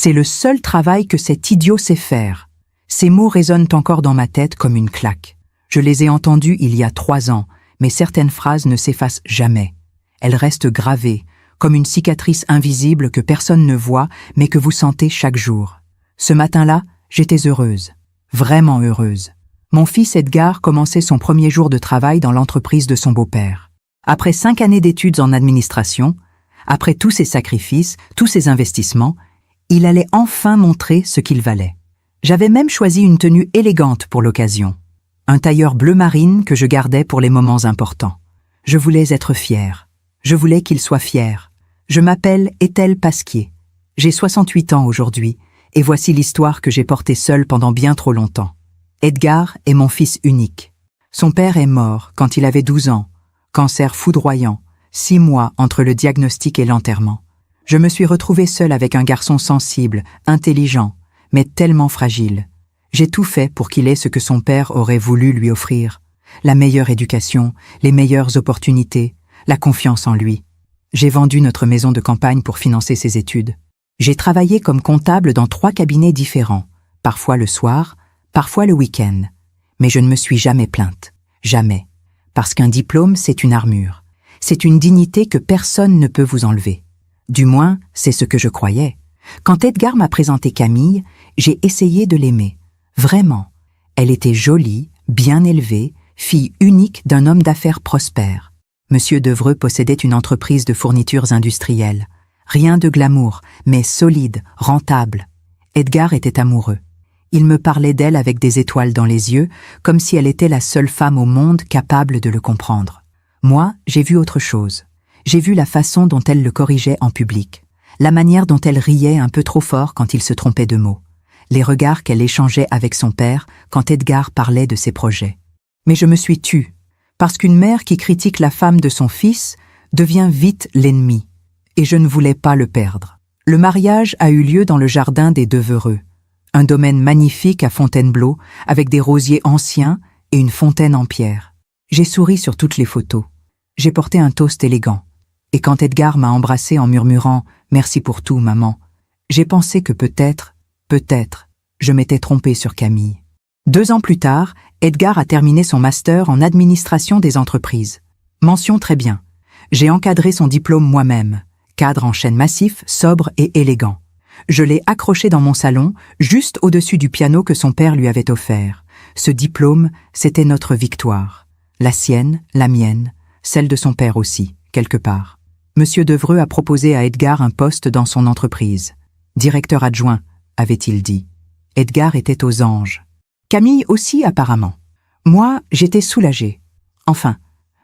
C'est le seul travail que cet idiot sait faire. Ces mots résonnent encore dans ma tête comme une claque. Je les ai entendus il y a 3 ans, mais certaines phrases ne s'effacent jamais. Elles restent gravées, comme une cicatrice invisible que personne ne voit, mais que vous sentez chaque jour. Ce matin-là, j'étais heureuse. Vraiment heureuse. Mon fils Edgar commençait son premier jour de travail dans l'entreprise de son beau-père. Après 5 années d'études en administration, après tous ses sacrifices, tous ses investissements, il allait enfin montrer ce qu'il valait. J'avais même choisi une tenue élégante pour l'occasion. Un tailleur bleu marine que je gardais pour les moments importants. Je voulais être fière. Je voulais qu'il soit fier. Je m'appelle Ethel Pasquier. J'ai 68 ans aujourd'hui, et voici l'histoire que j'ai portée seule pendant bien trop longtemps. Edgar est mon fils unique. Son père est mort quand il avait 12 ans, cancer foudroyant, 6 mois entre le diagnostic et l'enterrement. Je me suis retrouvée seule avec un garçon sensible, intelligent, mais tellement fragile. J'ai tout fait pour qu'il ait ce que son père aurait voulu lui offrir. La meilleure éducation, les meilleures opportunités, la confiance en lui. J'ai vendu notre maison de campagne pour financer ses études. J'ai travaillé comme comptable dans 3 cabinets différents, parfois le soir, parfois le week-end. Mais je ne me suis jamais plainte. Jamais. Parce qu'un diplôme, c'est une armure. C'est une dignité que personne ne peut vous enlever. Du moins, c'est ce que je croyais. Quand Edgar m'a présenté Camille, j'ai essayé de l'aimer. Vraiment. Elle était jolie, bien élevée, fille unique d'un homme d'affaires prospère. Monsieur Devreux possédait une entreprise de fournitures industrielles. Rien de glamour, mais solide, rentable. Edgar était amoureux. Il me parlait d'elle avec des étoiles dans les yeux, comme si elle était la seule femme au monde capable de le comprendre. Moi, j'ai vu autre chose. J'ai vu la façon dont elle le corrigeait en public, la manière dont elle riait un peu trop fort quand il se trompait de mots, les regards qu'elle échangeait avec son père quand Edgar parlait de ses projets. Mais je me suis tue, parce qu'une mère qui critique la femme de son fils devient vite l'ennemi, et je ne voulais pas le perdre. Le mariage a eu lieu dans le jardin des Devereux, un domaine magnifique à Fontainebleau, avec des rosiers anciens et une fontaine en pierre. J'ai souri sur toutes les photos. J'ai porté un toast élégant. Et quand Edgar m'a embrassé en murmurant « Merci pour tout, maman », j'ai pensé que peut-être, je m'étais trompée sur Camille. 2 ans plus tard, Edgar a terminé son master en administration des entreprises. Mention très bien. J'ai encadré son diplôme moi-même, cadre en chêne massif, sobre et élégant. Je l'ai accroché dans mon salon, juste au-dessus du piano que son père lui avait offert. Ce diplôme, c'était notre victoire. La sienne, la mienne, celle de son père aussi, quelque part. Monsieur Devreux a proposé à Edgar un poste dans son entreprise. Directeur adjoint, avait-il dit. Edgar était aux anges. Camille aussi, apparemment. Moi, j'étais soulagée. Enfin,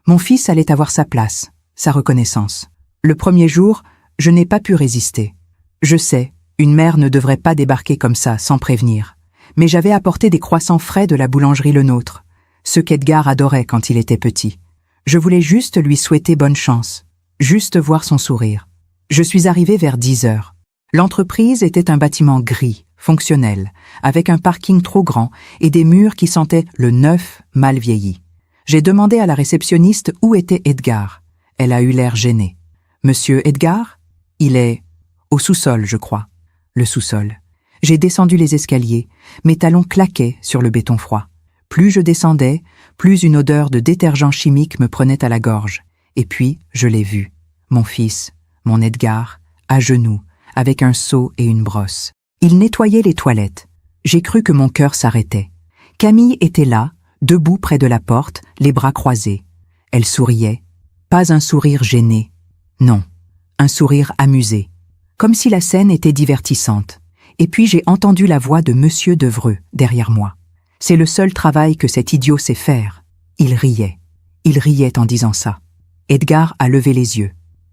mon fils allait avoir sa place, sa reconnaissance. Le premier jour, je n'ai pas pu résister. Je sais, une mère ne devrait pas débarquer comme ça, sans prévenir. Mais j'avais apporté des croissants frais de la boulangerie Le Nôtre, ceux qu'Edgar adorait quand il était petit. Je voulais juste lui souhaiter bonne chance, juste voir son sourire. Je suis arrivée vers 10 heures. L'entreprise était un bâtiment gris, fonctionnel, avec un parking trop grand et des murs qui sentaient le neuf mal vieilli. J'ai demandé à la réceptionniste où était Edgar. Elle a eu l'air gênée. « Monsieur Edgar ? Il est au sous-sol, je crois. » Le sous-sol. J'ai descendu les escaliers. Mes talons claquaient sur le béton froid. Plus je descendais, plus une odeur de détergent chimique me prenait à la gorge. Et puis, je l'ai vu. Mon fils, mon Edgar, à genoux, avec un seau et une brosse. Il nettoyait les toilettes. J'ai cru que mon cœur s'arrêtait. Camille était là, debout près de la porte, les bras croisés. Elle souriait. Pas un sourire gêné. Non, un sourire amusé. Comme si la scène était divertissante. Et puis j'ai entendu la voix de Monsieur Devreux derrière moi. C'est le seul travail que cet idiot sait faire. Il riait. Il riait en disant ça. Edgar a levé les yeux.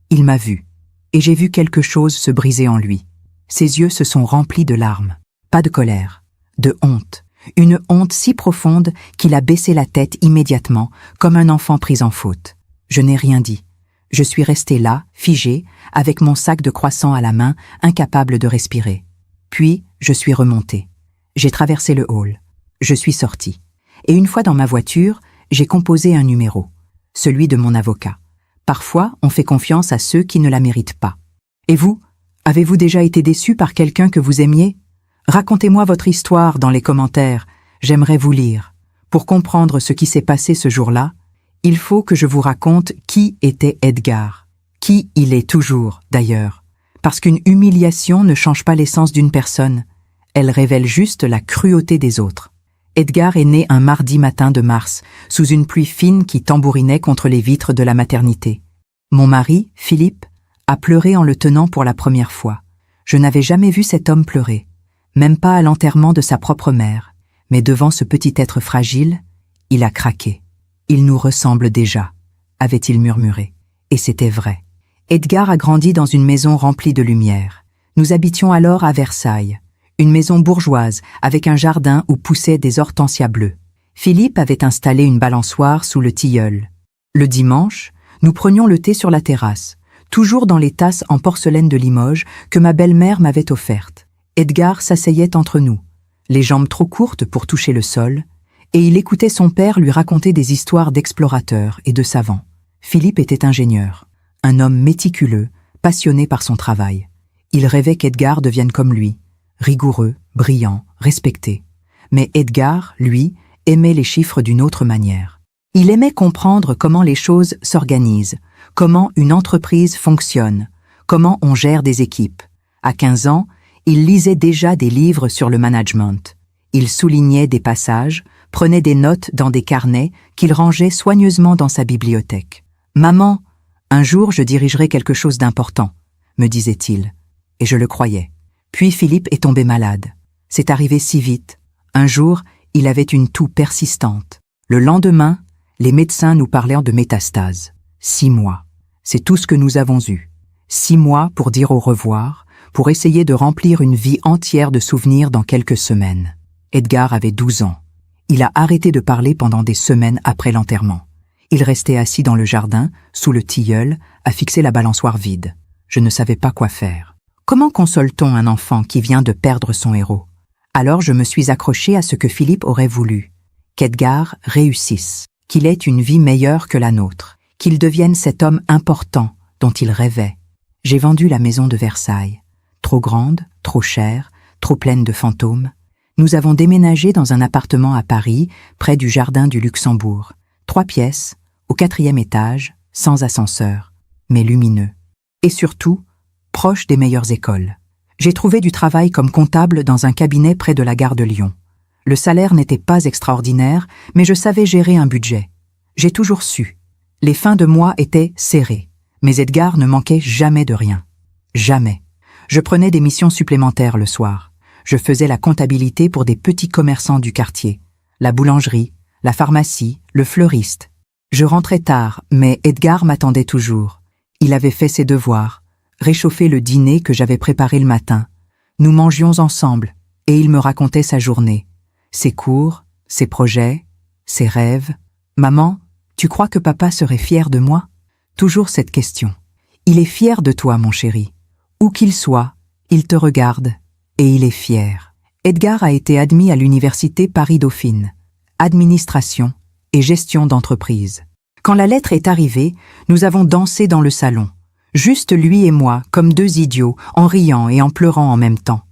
Il m'a vu. Et j'ai vu quelque chose se briser en lui. Ses yeux se sont remplis de larmes. Pas de colère. De honte. Une honte si profonde qu'il a baissé la tête immédiatement, comme un enfant pris en faute. Je n'ai rien dit. Je suis restée là, figée, avec mon sac de croissants à la main, incapable de respirer. Puis, je suis remontée. J'ai traversé le hall. Je suis sortie. Et une fois dans ma voiture, j'ai composé un numéro. Celui de mon avocat. Parfois, on fait confiance à ceux qui ne la méritent pas. Et vous, Avez-vous déjà été déçu par quelqu'un que vous aimiez? Racontez-moi votre histoire dans les commentaires, j'aimerais vous lire. Pour comprendre ce qui s'est passé ce jour-là, il faut que je vous raconte qui était Edgar. Qui il est toujours, d'ailleurs. Parce qu'une humiliation ne change pas l'essence d'une personne, elle révèle juste la cruauté des autres. Edgar est né un mardi matin de mars, sous une pluie fine qui tambourinait contre les vitres de la maternité. Mon mari, Philippe, a pleuré en le tenant pour la première fois. Je n'avais jamais vu cet homme pleurer, même pas à l'enterrement de sa propre mère, mais devant ce petit être fragile, il a craqué. Il nous ressemble déjà, avait-il murmuré. Et c'était vrai. Edgar a grandi dans une maison remplie de lumière. Nous habitions alors à Versailles, une maison bourgeoise avec un jardin où poussaient des hortensias bleues. Philippe avait installé une balançoire sous le tilleul. Le dimanche, nous prenions le thé sur la terrasse, toujours dans les tasses en porcelaine de Limoges que ma belle-mère m'avait offertes. Edgar s'asseyait entre nous, les jambes trop courtes pour toucher le sol, et il écoutait son père lui raconter des histoires d'explorateurs et de savants. Philippe était ingénieur, un homme méticuleux, passionné par son travail. Il rêvait qu'Edgar devienne comme lui, rigoureux, brillant, respecté. Mais Edgar, lui, aimait les chiffres d'une autre manière. Il aimait comprendre comment les choses s'organisent, comment une entreprise fonctionne, comment on gère des équipes. À 15 ans, il lisait déjà des livres sur le management. Il soulignait des passages, prenait des notes dans des carnets qu'il rangeait soigneusement dans sa bibliothèque. « Maman, un jour je dirigerai quelque chose d'important », me disait-il. Et je le croyais. Puis Philippe est tombé malade. C'est arrivé si vite. Un jour, il avait une toux persistante. Le lendemain, les médecins nous parlèrent de métastases. 6 mois. C'est tout ce que nous avons eu. 6 mois pour dire au revoir, pour essayer de remplir une vie entière de souvenirs dans quelques semaines. Edgar avait 12 ans. Il a arrêté de parler pendant des semaines après l'enterrement. Il restait assis dans le jardin, sous le tilleul, à fixer la balançoire vide. Je ne savais pas quoi faire. Comment console-t-on un enfant qui vient de perdre son héros? Alors je me suis accroché à ce que Philippe aurait voulu. Qu'Edgar réussisse, qu'il ait une vie meilleure que la nôtre, qu'il devienne cet homme important dont il rêvait. J'ai vendu la maison de Versailles. Trop grande, trop chère, trop pleine de fantômes. Nous avons déménagé dans un appartement à Paris, près du jardin du Luxembourg. 3 pièces, au 4e étage, sans ascenseur, mais lumineux. Et surtout, proche des meilleures écoles. J'ai trouvé du travail comme comptable dans un cabinet près de la gare de Lyon. Le salaire n'était pas extraordinaire, mais je savais gérer un budget. J'ai toujours su. Les fins de mois étaient serrées, mais Edgar ne manquait jamais de rien. Jamais. Je prenais des missions supplémentaires le soir. Je faisais la comptabilité pour des petits commerçants du quartier, la boulangerie, la pharmacie, le fleuriste. Je rentrais tard, mais Edgar m'attendait toujours. Il avait fait ses devoirs, réchauffé le dîner que j'avais préparé le matin. Nous mangions ensemble, et il me racontait sa journée, ses cours, ses projets, ses rêves. « Maman, tu crois que papa serait fier de moi ?» Toujours cette question. Il est fier de toi, mon chéri. Où qu'il soit, il te regarde, et il est fier. Edgar a été admis à l'université Paris-Dauphine, administration et gestion d'entreprise. Quand la lettre est arrivée, nous avons dansé dans le salon. Juste lui et moi, comme 2 idiots, en riant et en pleurant en même temps.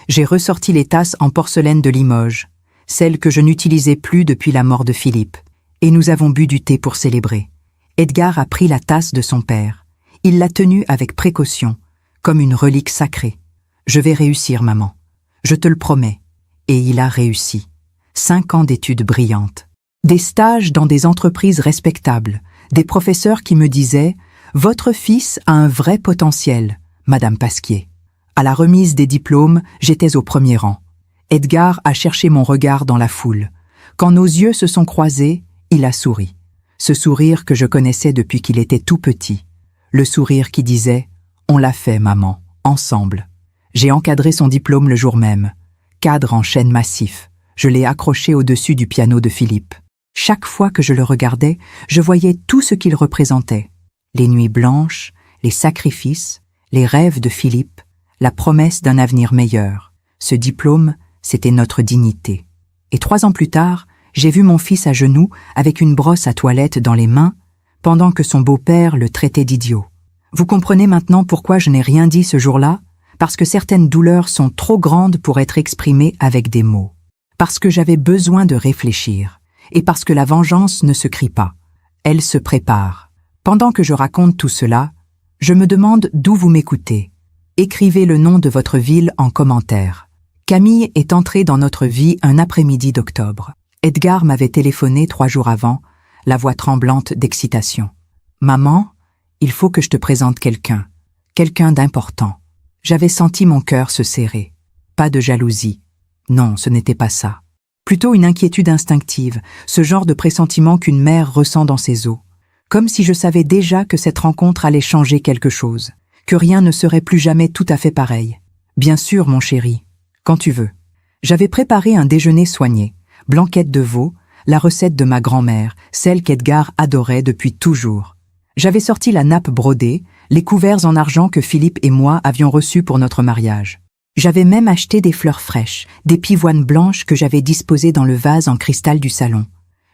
J'ai ressorti les tasses en porcelaine de Limoges, celles que je n'utilisais plus depuis la mort de Philippe, et nous avons bu du thé pour célébrer. Edgar a pris la tasse de son père. Il l'a tenue avec précaution, comme une relique sacrée. « Je vais réussir, maman. Je te le promets. » Et il a réussi. 5 ans d'études brillantes. Des stages dans des entreprises respectables, des professeurs qui me disaient « Votre fils a un vrai potentiel, Madame Pasquier. » À la remise des diplômes, j'étais au premier rang. Edgar a cherché mon regard dans la foule. Quand nos yeux se sont croisés, il a souri. Ce sourire que je connaissais depuis qu'il était tout petit. Le sourire qui disait « On l'a fait, maman, ensemble. » J'ai encadré son diplôme le jour même. Cadre en chêne massif. Je l'ai accroché au-dessus du piano de Philippe. Chaque fois que je le regardais, je voyais tout ce qu'il représentait. Les nuits blanches, les sacrifices, les rêves de Philippe, la promesse d'un avenir meilleur. Ce diplôme, c'était notre dignité. Et 3 ans plus tard, j'ai vu mon fils à genoux avec une brosse à toilette dans les mains, pendant que son beau-père le traitait d'idiot. Vous comprenez maintenant pourquoi je n'ai rien dit ce jour-là? parce que certaines douleurs sont trop grandes pour être exprimées avec des mots, parce que j'avais besoin de réfléchir, et parce que la vengeance ne se crie pas, elle se prépare. Pendant que je raconte tout cela, je me demande d'où vous m'écoutez. Écrivez le nom de votre ville en commentaire. Camille est entrée dans notre vie un après-midi d'octobre. Edgar m'avait téléphoné 3 jours avant, la voix tremblante d'excitation. « Maman, il faut que je te présente quelqu'un d'important. » J'avais senti mon cœur se serrer. Pas de jalousie. Non, ce n'était pas ça. Plutôt une inquiétude instinctive, ce genre de pressentiment qu'une mère ressent dans ses os. Comme si je savais déjà que cette rencontre allait changer quelque chose, que rien ne serait plus jamais tout à fait pareil. Bien sûr, mon chéri, quand tu veux. J'avais préparé un déjeuner soigné, blanquette de veau, la recette de ma grand-mère, celle qu'Edgar adorait depuis toujours. J'avais sorti la nappe brodée, les couverts en argent que Philippe et moi avions reçus pour notre mariage. J'avais même acheté des fleurs fraîches, des pivoines blanches que j'avais disposées dans le vase en cristal du salon.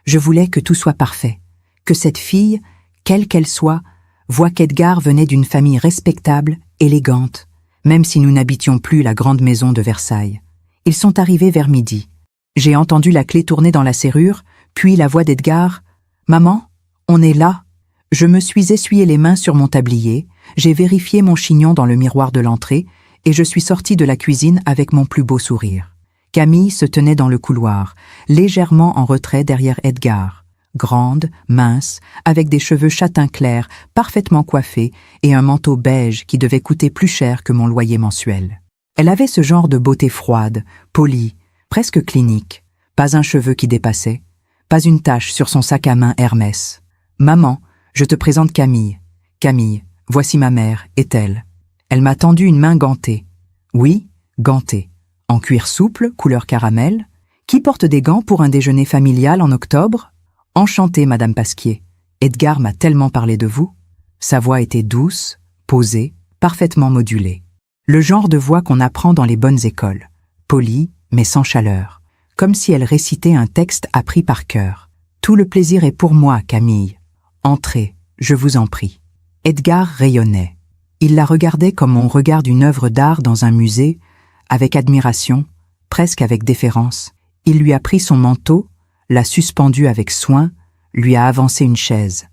Je voulais que tout soit parfait, que cette fille, quelle qu'elle soit, voie qu'Edgar venait d'une famille respectable, élégante, même si nous n'habitions plus la grande maison de Versailles. Ils sont arrivés vers midi. J'ai entendu la clé tourner dans la serrure, puis la voix d'Edgar. « Maman, on est là !» Je me suis essuyé les mains sur mon tablier, j'ai vérifié mon chignon dans le miroir de l'entrée, et je suis sortie de la cuisine avec mon plus beau sourire. Camille se tenait dans le couloir, légèrement en retrait derrière Edgar. Grande, mince, avec des cheveux châtain clair, parfaitement coiffés, et un manteau beige qui devait coûter plus cher que mon loyer mensuel. Elle avait ce genre de beauté froide, polie, presque clinique, pas un cheveu qui dépassait, pas une tache sur son sac à main Hermès. « Maman, je te présente Camille. Camille, voici ma mère, est-elle ?» Elle m'a tendu une main gantée. Oui, gantée. En cuir souple, couleur caramel. Qui porte des gants pour un déjeuner familial en octobre? Enchantée, Madame Pasquier. Edgar m'a tellement parlé de vous. Sa voix était douce, posée, parfaitement modulée. Le genre de voix qu'on apprend dans les bonnes écoles. Polie, mais sans chaleur. Comme si elle récitait un texte appris par cœur. Tout le plaisir est pour moi, Camille. Entrez, je vous en prie. Edgar rayonnait. Il la regardait comme on regarde une œuvre d'art dans un musée, avec admiration, presque avec déférence. Il lui a pris son manteau, l'a suspendu avec soin, lui a avancé une chaise.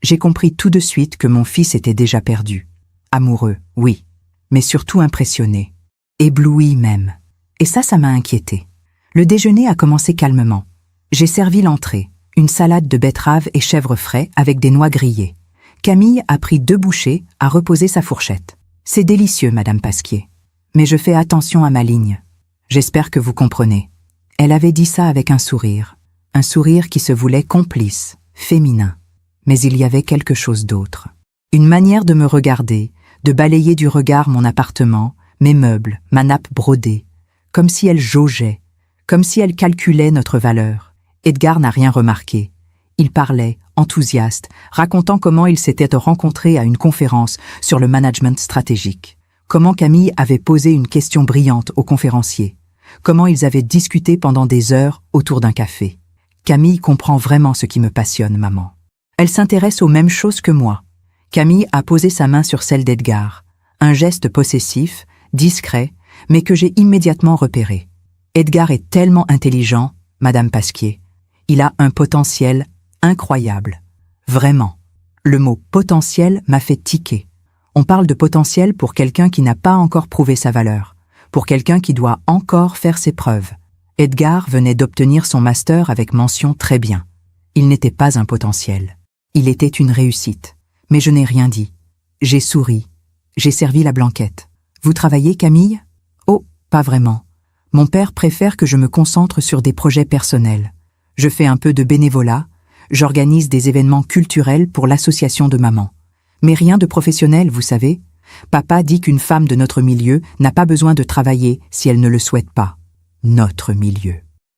J'ai compris tout de suite que mon fils était déjà perdu. Amoureux, oui, mais surtout impressionné. Ébloui même. Et ça m'a inquiété. Le déjeuner a commencé calmement. J'ai servi l'entrée, une salade de betterave et chèvre frais avec des noix grillées. Camille a pris 2 bouchées, a reposé sa fourchette. C'est délicieux, Madame Pasquier. Mais je fais attention à ma ligne. J'espère que vous comprenez. Elle avait dit ça avec un sourire qui se voulait complice, féminin. Mais il y avait quelque chose d'autre. Une manière de me regarder, de balayer du regard mon appartement, mes meubles, ma nappe brodée, comme si elle jaugeait, comme si elle calculait notre valeur. Edgar n'a rien remarqué. Il parlait, enthousiaste, racontant comment ils s'étaient rencontrés à une conférence sur le management stratégique, comment Camille avait posé une question brillante au conférencier, comment ils avaient discuté pendant des heures autour d'un café. Camille comprend vraiment ce qui me passionne, maman. Elle s'intéresse aux mêmes choses que moi. Camille a posé sa main sur celle d'Edgar, un geste possessif, discret, mais que j'ai immédiatement repéré. Edgar est tellement intelligent, Madame Pasquier. Il a un potentiel incroyable. Vraiment. Le mot « potentiel » m'a fait tiquer. On parle de potentiel pour quelqu'un qui n'a pas encore prouvé sa valeur, pour quelqu'un qui doit encore faire ses preuves. Edgar venait d'obtenir son master avec mention très bien. Il n'était pas un potentiel. Il était une réussite. Mais je n'ai rien dit. J'ai souri. J'ai servi la blanquette. Vous travaillez, Camille? Oh, pas vraiment. Mon père préfère que je me concentre sur des projets personnels. Je fais un peu de bénévolat. J'organise des événements culturels pour l'association de maman. Mais rien de professionnel, vous savez. Papa dit qu'une femme de notre milieu n'a pas besoin de travailler si elle ne le souhaite pas. Notre milieu.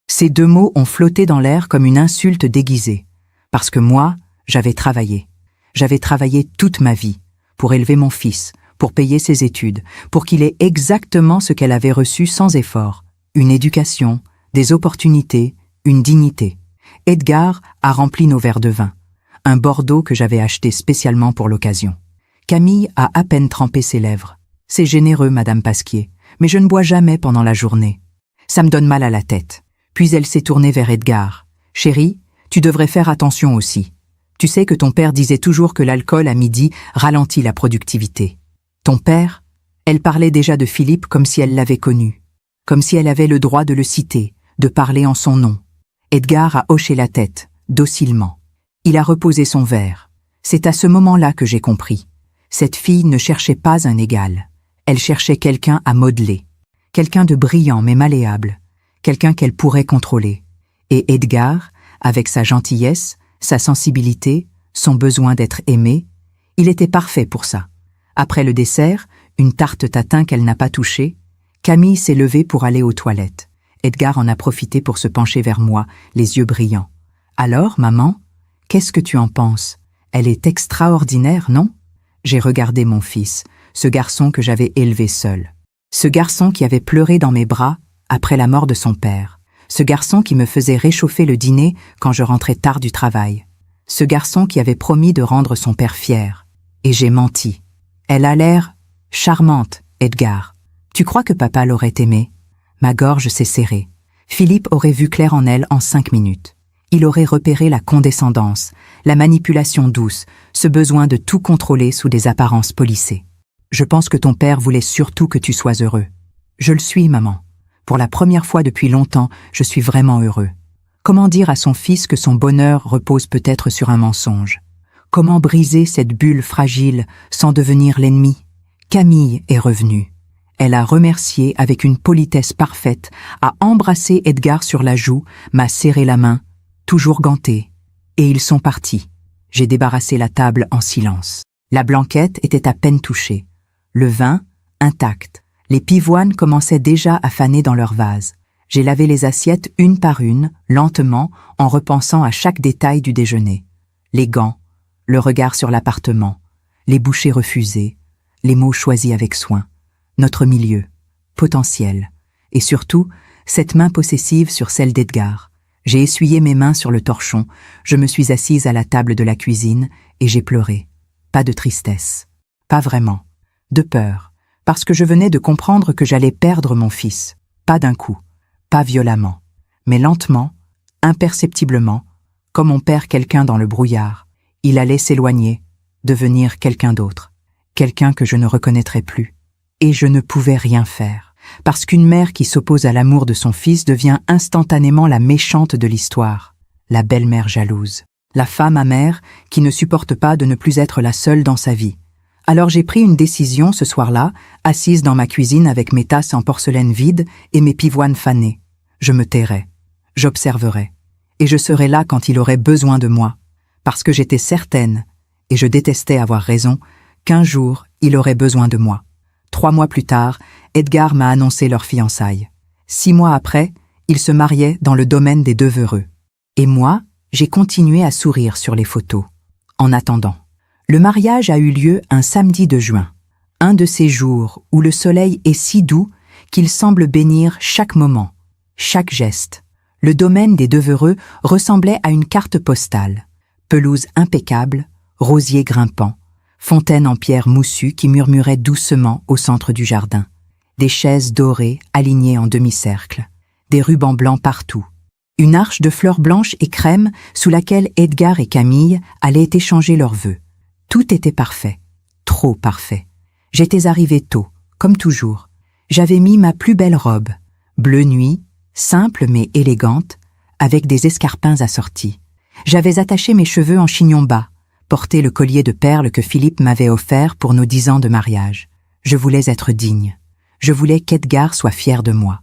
Ces 2 mots ont flotté dans l'air comme une insulte déguisée. Parce que moi, j'avais travaillé. J'avais travaillé toute ma vie pour élever mon fils, pour payer ses études, pour qu'il ait exactement ce qu'elle avait reçu sans effort. Une éducation, des opportunités, une dignité. Edgar a rempli nos verres de vin, un Bordeaux que j'avais acheté spécialement pour l'occasion. Camille a à peine trempé ses lèvres. C'est généreux, Madame Pasquier, mais je ne bois jamais pendant la journée. Ça me donne mal à la tête. Puis elle s'est tournée vers Edgar. Chérie, tu devrais faire attention aussi. Tu sais que ton père disait toujours que l'alcool à midi ralentit la productivité. Ton père? Elle parlait déjà de Philippe comme si elle l'avait connu. Comme si elle avait le droit de le citer, de parler en son nom. Edgar a hoché la tête, docilement. Il a reposé son verre. C'est à ce moment-là que j'ai compris. Cette fille ne cherchait pas un égal. Elle cherchait quelqu'un à modeler. Quelqu'un de brillant mais malléable. Quelqu'un qu'elle pourrait contrôler. Et Edgar, avec sa gentillesse, sa sensibilité, son besoin d'être aimé, il était parfait pour ça. Après le dessert, une tarte tatin qu'elle n'a pas touchée, Camille s'est levée pour aller aux toilettes. Edgar en a profité pour se pencher vers moi, les yeux brillants. « Alors, maman, qu'est-ce que tu en penses? Elle est extraordinaire, non ?» J'ai regardé mon fils, ce garçon que j'avais élevé seul. Ce garçon qui avait pleuré dans mes bras après la mort de son père. Ce garçon qui me faisait réchauffer le dîner quand je rentrais tard du travail. Ce garçon qui avait promis de rendre son père fier. Et j'ai menti. Elle a l'air charmante, Edgar. Tu crois que papa l'aurait aimée? Ma gorge s'est serrée. Philippe aurait vu clair en elle en 5 minutes. Il aurait repéré la condescendance, la manipulation douce, ce besoin de tout contrôler sous des apparences polissées. Je pense que ton père voulait surtout que tu sois heureux. Je le suis, maman. Pour la première fois depuis longtemps, je suis vraiment heureux. Comment dire à son fils que son bonheur repose peut-être sur un mensonge? Comment briser cette bulle fragile sans devenir l'ennemi? Camille est revenue. Elle a remercié avec une politesse parfaite, a embrassé Edgar sur la joue, m'a serré la main, toujours gantée. Et ils sont partis. J'ai débarrassé la table en silence. La blanquette était à peine touchée. Le vin, intact. Les pivoines commençaient déjà à faner dans leur vase. J'ai lavé les assiettes une par une, lentement, en repensant à chaque détail du déjeuner. Les gants, le regard sur l'appartement, les bouchées refusées, les mots choisis avec soin, notre milieu, potentiel, et surtout, cette main possessive sur celle d'Edgar. J'ai essuyé mes mains sur le torchon, je me suis assise à la table de la cuisine et j'ai pleuré. Pas de tristesse. Pas vraiment. De peur. Parce que je venais de comprendre que j'allais perdre mon fils. Pas d'un coup. Pas violemment. Mais lentement, imperceptiblement, comme on perd quelqu'un dans le brouillard. Il allait s'éloigner, devenir quelqu'un d'autre. Quelqu'un que je ne reconnaîtrais plus. Et je ne pouvais rien faire. Parce qu'une mère qui s'oppose à l'amour de son fils devient instantanément la méchante de l'histoire. La belle-mère jalouse. La femme amère qui ne supporte pas de ne plus être la seule dans sa vie. Alors j'ai pris une décision ce soir-là, assise dans ma cuisine avec mes tasses en porcelaine vide et mes pivoines fanées. Je me tairais, j'observerais, et je serais là quand il aurait besoin de moi, parce que j'étais certaine, et je détestais avoir raison, qu'un jour il aurait besoin de moi. 3 mois plus tard, Edgar m'a annoncé leur fiançailles. 6 mois après, ils se mariaient dans le domaine des Devereux. Et moi, j'ai continué à sourire sur les photos. En attendant. Le mariage a eu lieu un samedi de juin, un de ces jours où le soleil est si doux qu'il semble bénir chaque moment, chaque geste. Le domaine des Devereux ressemblait à une carte postale. Pelouse impeccable, rosiers grimpants, fontaine en pierre moussue qui murmurait doucement au centre du jardin, des chaises dorées alignées en demi-cercle, des rubans blancs partout, une arche de fleurs blanches et crème sous laquelle Edgar et Camille allaient échanger leurs vœux. Tout était parfait, trop parfait. J'étais arrivée tôt, comme toujours. J'avais mis ma plus belle robe, bleu nuit, simple mais élégante, avec des escarpins assortis. J'avais attaché mes cheveux en chignon bas, porté le collier de perles que Philippe m'avait offert pour nos 10 ans de mariage. Je voulais être digne. Je voulais qu'Edgar soit fier de moi.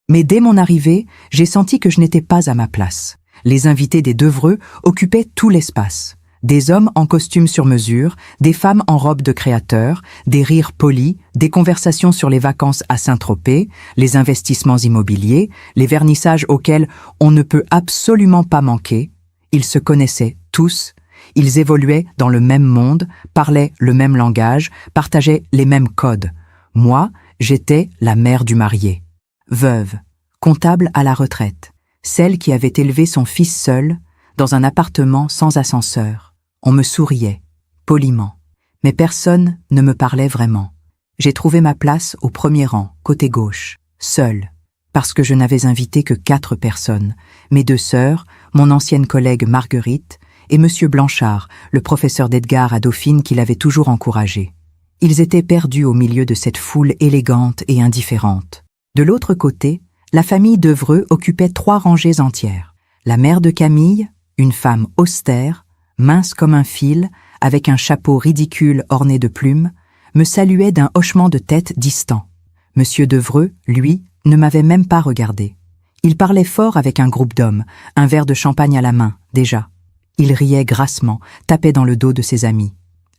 Mais dès mon arrivée, j'ai senti que je n'étais pas à ma place. Les invités des Devereux occupaient tout l'espace. Des hommes en costume sur mesure, des femmes en robe de créateur, des rires polis, des conversations sur les vacances à Saint-Tropez, les investissements immobiliers, les vernissages auxquels on ne peut absolument pas manquer. Ils se connaissaient tous, ils évoluaient dans le même monde, parlaient le même langage, partageaient les mêmes codes. Moi, j'étais la mère du marié. Veuve, comptable à la retraite, celle qui avait élevé son fils seule, dans un appartement sans ascenseur. On me souriait, poliment, mais personne ne me parlait vraiment. J'ai trouvé ma place au premier rang, côté gauche, seule, parce que je n'avais invité que 4 personnes, mes 2 sœurs, mon ancienne collègue Marguerite et Monsieur Blanchard, le professeur d'Edgar à Dauphine qui l'avait toujours encouragé. Ils étaient perdus au milieu de cette foule élégante et indifférente. De l'autre côté, la famille Devreux occupait 3 rangées entières. La mère de Camille, une femme austère, mince comme un fil, avec un chapeau ridicule orné de plumes, me saluait d'un hochement de tête distant. Monsieur Devreux, lui, ne m'avait même pas regardé. Il parlait fort avec un groupe d'hommes, un verre de champagne à la main, déjà. Il riait grassement, tapait dans le dos de ses amis.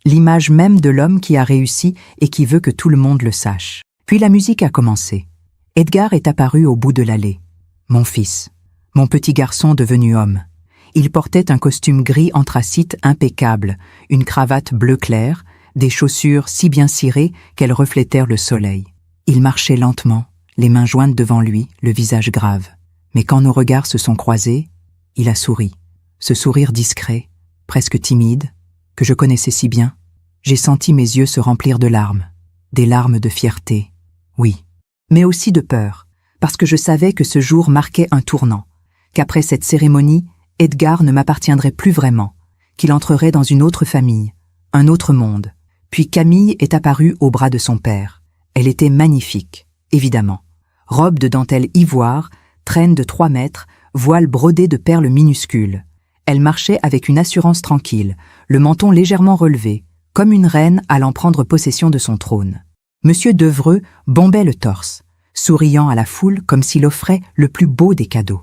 L'image même de l'homme qui a réussi et qui veut que tout le monde le sache. Puis la musique a commencé. Edgar est apparu au bout de l'allée. Mon fils, mon petit garçon devenu homme. Il portait un costume gris anthracite impeccable, une cravate bleu clair, des chaussures si bien cirées qu'elles reflétèrent le soleil. Il marchait lentement, les mains jointes devant lui, le visage grave. Mais quand nos regards se sont croisés, il a souri. Ce sourire discret, presque timide, que je connaissais si bien. J'ai senti mes yeux se remplir de larmes. Des larmes de fierté, oui. Mais aussi de peur, parce que je savais que ce jour marquait un tournant, qu'après cette cérémonie, Edgar ne m'appartiendrait plus vraiment, qu'il entrerait dans une autre famille, un autre monde. Puis Camille est apparue au bras de son père. Elle était magnifique, évidemment. Robe de dentelle ivoire, traîne de 3 mètres, voile brodé de perles minuscules. Elle marchait avec une assurance tranquille, le menton légèrement relevé, comme une reine allant prendre possession de son trône. Monsieur Devreux bombait le torse, souriant à la foule comme s'il offrait le plus beau des cadeaux.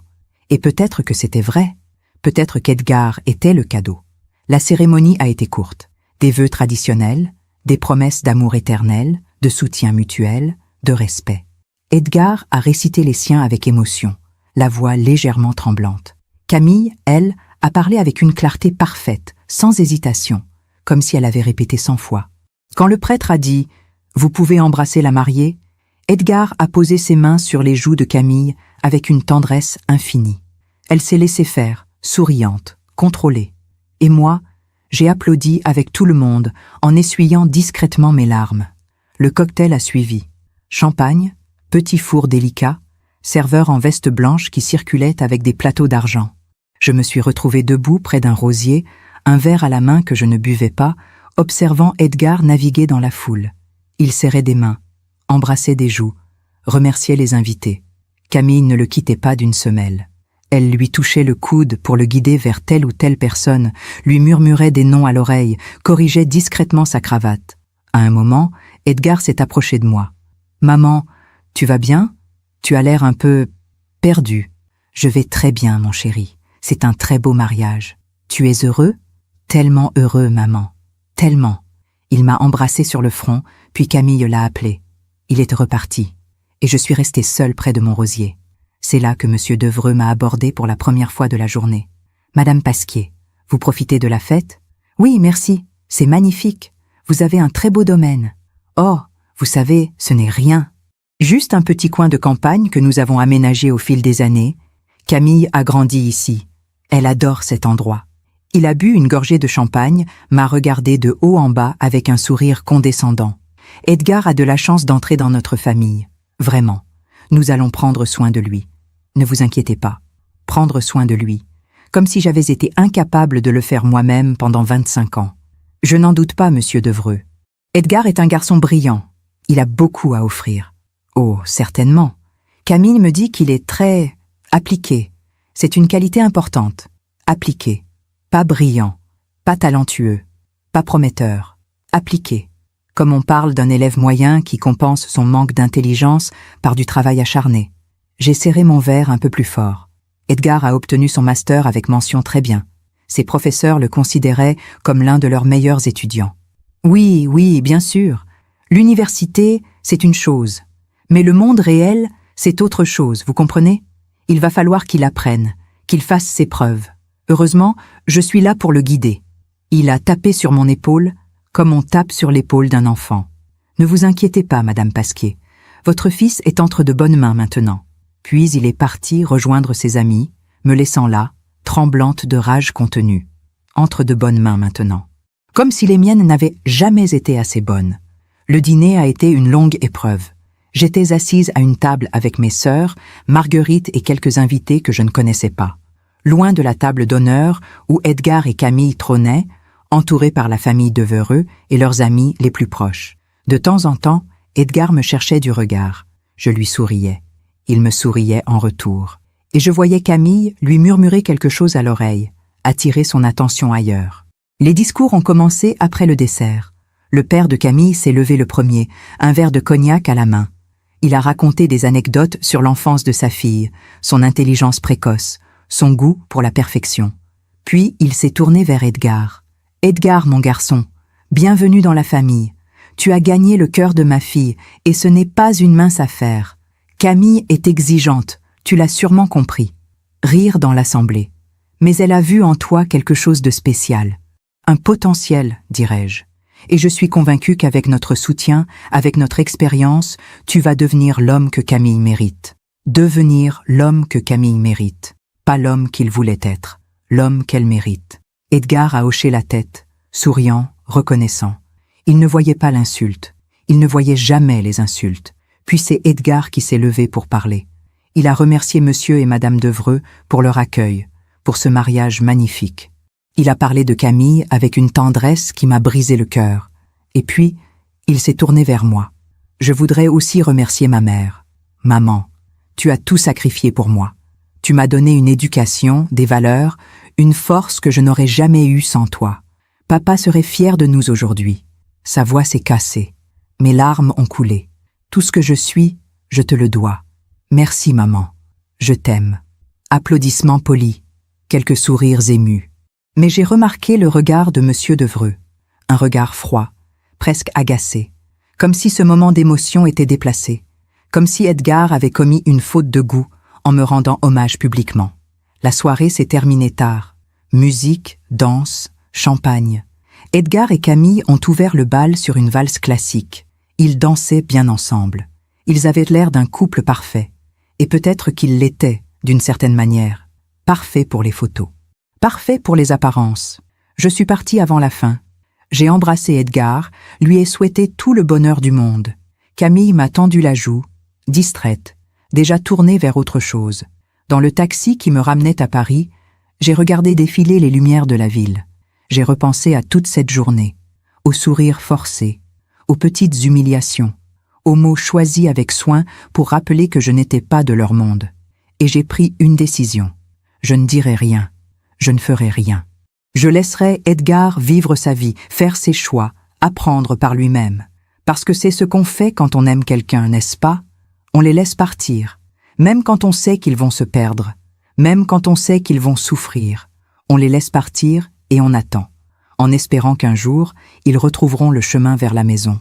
Et peut-être que c'était vrai, peut-être qu'Edgar était le cadeau. La cérémonie a été courte. Des vœux traditionnels, des promesses d'amour éternel, de soutien mutuel, de respect. Edgar a récité les siens avec émotion, la voix légèrement tremblante. Camille, elle, a parlé avec une clarté parfaite, sans hésitation, comme si elle avait répété 100 fois. Quand le prêtre a dit « Vous pouvez embrasser la mariée », Edgar a posé ses mains sur les joues de Camille avec une tendresse infinie. Elle s'est laissée faire, souriante, contrôlée. Et moi, j'ai applaudi avec tout le monde en essuyant discrètement mes larmes. Le cocktail a suivi. Champagne, petit four délicat, serveur en veste blanche qui circulait avec des plateaux d'argent. Je me suis retrouvée debout près d'un rosier, un verre à la main que je ne buvais pas, observant Edgar naviguer dans la foule. Il serrait des mains, embrassait des joues, remerciait les invités. Camille ne le quittait pas d'une semelle. Elle lui touchait le coude pour le guider vers telle ou telle personne, lui murmurait des noms à l'oreille, corrigeait discrètement sa cravate. À un moment, Edgar s'est approché de moi. « Maman, tu vas bien? Tu as l'air un peu perdu. »« Je vais très bien, mon chéri. C'est un très beau mariage. Tu es heureux? »« Tellement heureux, maman. Tellement. » Il m'a embrassé sur le front, puis Camille l'a appelé. Il est reparti, et je suis restée seule près de mon rosier. C'est là que Monsieur Devreux m'a abordé pour la première fois de la journée. « Madame Pasquier, vous profitez de la fête? »« Oui, merci. C'est magnifique. Vous avez un très beau domaine. »« Oh, vous savez, ce n'est rien. Juste un petit coin de campagne que nous avons aménagé au fil des années. Camille a grandi ici. Elle adore cet endroit. » Il a bu une gorgée de champagne, m'a regardé de haut en bas avec un sourire condescendant. « Edgar a de la chance d'entrer dans notre famille. Vraiment. Nous allons prendre soin de lui. Ne vous inquiétez pas. Prendre soin de lui. Comme si j'avais été incapable de le faire moi-même pendant 25 ans. Je n'en doute pas, Monsieur Devreux. Edgar est un garçon brillant. Il a beaucoup à offrir. Oh, certainement. Camille me dit qu'il est très appliqué. C'est une qualité importante. Appliqué. Pas brillant. Pas talentueux. Pas prometteur. Appliqué. Comme on parle d'un élève moyen qui compense son manque d'intelligence par du travail acharné. J'ai serré mon verre un peu plus fort. Edgar a obtenu son master avec mention très bien. Ses professeurs le considéraient comme l'un de leurs meilleurs étudiants. Oui, oui, bien sûr. L'université, c'est une chose. Mais le monde réel, c'est autre chose, vous comprenez? Il va falloir qu'il apprenne, qu'il fasse ses preuves. Heureusement, je suis là pour le guider. Il a tapé sur mon épaule, comme on tape sur l'épaule d'un enfant. Ne vous inquiétez pas, Madame Pasquier. Votre fils est entre de bonnes mains maintenant. Puis il est parti rejoindre ses amis, me laissant là, tremblante de rage contenue. Entre de bonnes mains maintenant. Comme si les miennes n'avaient jamais été assez bonnes. Le dîner a été une longue épreuve. J'étais assise à une table avec mes sœurs, Marguerite et quelques invités que je ne connaissais pas. Loin de la table d'honneur où Edgar et Camille trônaient, entourés par la famille Devereux et leurs amis les plus proches. De temps en temps, Edgar me cherchait du regard. Je lui souriais. Il me souriait en retour. Et je voyais Camille lui murmurer quelque chose à l'oreille, attirer son attention ailleurs. Les discours ont commencé après le dessert. Le père de Camille s'est levé le premier, un verre de cognac à la main. Il a raconté des anecdotes sur l'enfance de sa fille, son intelligence précoce, son goût pour la perfection. Puis il s'est tourné vers Edgar. « Edgar, mon garçon, bienvenue dans la famille. Tu as gagné le cœur de ma fille, et ce n'est pas une mince affaire. Camille est exigeante, tu l'as sûrement compris. » Rire dans l'assemblée. Mais elle a vu en toi quelque chose de spécial. Un potentiel, dirais-je. Et je suis convaincue qu'avec notre soutien, avec notre expérience, tu vas devenir l'homme que Camille mérite. Devenir l'homme que Camille mérite. Pas l'homme qu'il voulait être, l'homme qu'elle mérite. Edgar a hoché la tête, souriant, reconnaissant. Il ne voyait pas l'insulte. Il ne voyait jamais les insultes. Puis c'est Edgar qui s'est levé pour parler. Il a remercié monsieur et madame Devereux pour leur accueil, pour ce mariage magnifique. Il a parlé de Camille avec une tendresse qui m'a brisé le cœur. Et puis, il s'est tourné vers moi. Je voudrais aussi remercier ma mère. Maman, tu as tout sacrifié pour moi. Tu m'as donné une éducation, des valeurs, une force que je n'aurais jamais eue sans toi. Papa serait fier de nous aujourd'hui. Sa voix s'est cassée. Mes larmes ont coulé. Tout ce que je suis, je te le dois. Merci, maman. Je t'aime. Applaudissements polis. Quelques sourires émus. Mais j'ai remarqué le regard de monsieur Devereux. Un regard froid, presque agacé. Comme si ce moment d'émotion était déplacé. Comme si Edgar avait commis une faute de goût en me rendant hommage publiquement. La soirée s'est terminée tard. Musique, danse, champagne. Edgar et Camille ont ouvert le bal sur une valse classique. Ils dansaient bien ensemble. Ils avaient l'air d'un couple parfait. Et peut-être qu'ils l'étaient, d'une certaine manière. Parfait pour les photos. Parfait pour les apparences. Je suis partie avant la fin. J'ai embrassé Edgar, lui ai souhaité tout le bonheur du monde. Camille m'a tendu la joue, distraite, déjà tournée vers autre chose. Dans le taxi qui me ramenait à Paris, j'ai regardé défiler les lumières de la ville. J'ai repensé à toute cette journée, aux sourires forcés, aux petites humiliations, aux mots choisis avec soin pour rappeler que je n'étais pas de leur monde. Et j'ai pris une décision. Je ne dirai rien. Je ne ferai rien. Je laisserai Edgar vivre sa vie, faire ses choix, apprendre par lui-même. Parce que c'est ce qu'on fait quand on aime quelqu'un, n'est-ce pas? On les laisse partir, même quand on sait qu'ils vont se perdre, même quand on sait qu'ils vont souffrir. On les laisse partir et on attend, en espérant qu'un jour, ils retrouveront le chemin vers la maison,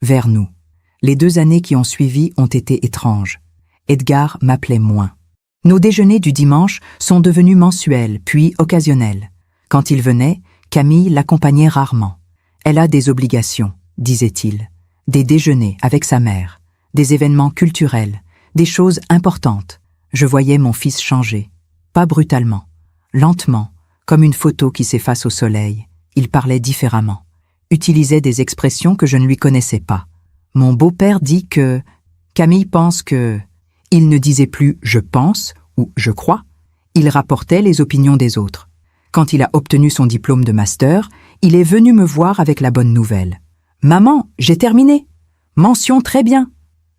vers nous. Les 2 années qui ont suivi ont été étranges. Edgar m'appelait moins. Nos déjeuners du dimanche sont devenus mensuels, puis occasionnels. Quand il venait, Camille l'accompagnait rarement. Elle a des obligations, disait-il. Des déjeuners avec sa mère, des événements culturels, des choses importantes. Je voyais mon fils changer. Pas brutalement, lentement, comme une photo qui s'efface au soleil. Il parlait différemment, utilisait des expressions que je ne lui connaissais pas. Mon beau-père dit que... Camille pense que... Il ne disait plus « je pense » ou « je crois », il rapportait les opinions des autres. Quand il a obtenu son diplôme de master, il est venu me voir avec la bonne nouvelle. « Maman, j'ai terminé !»« Mention très bien !»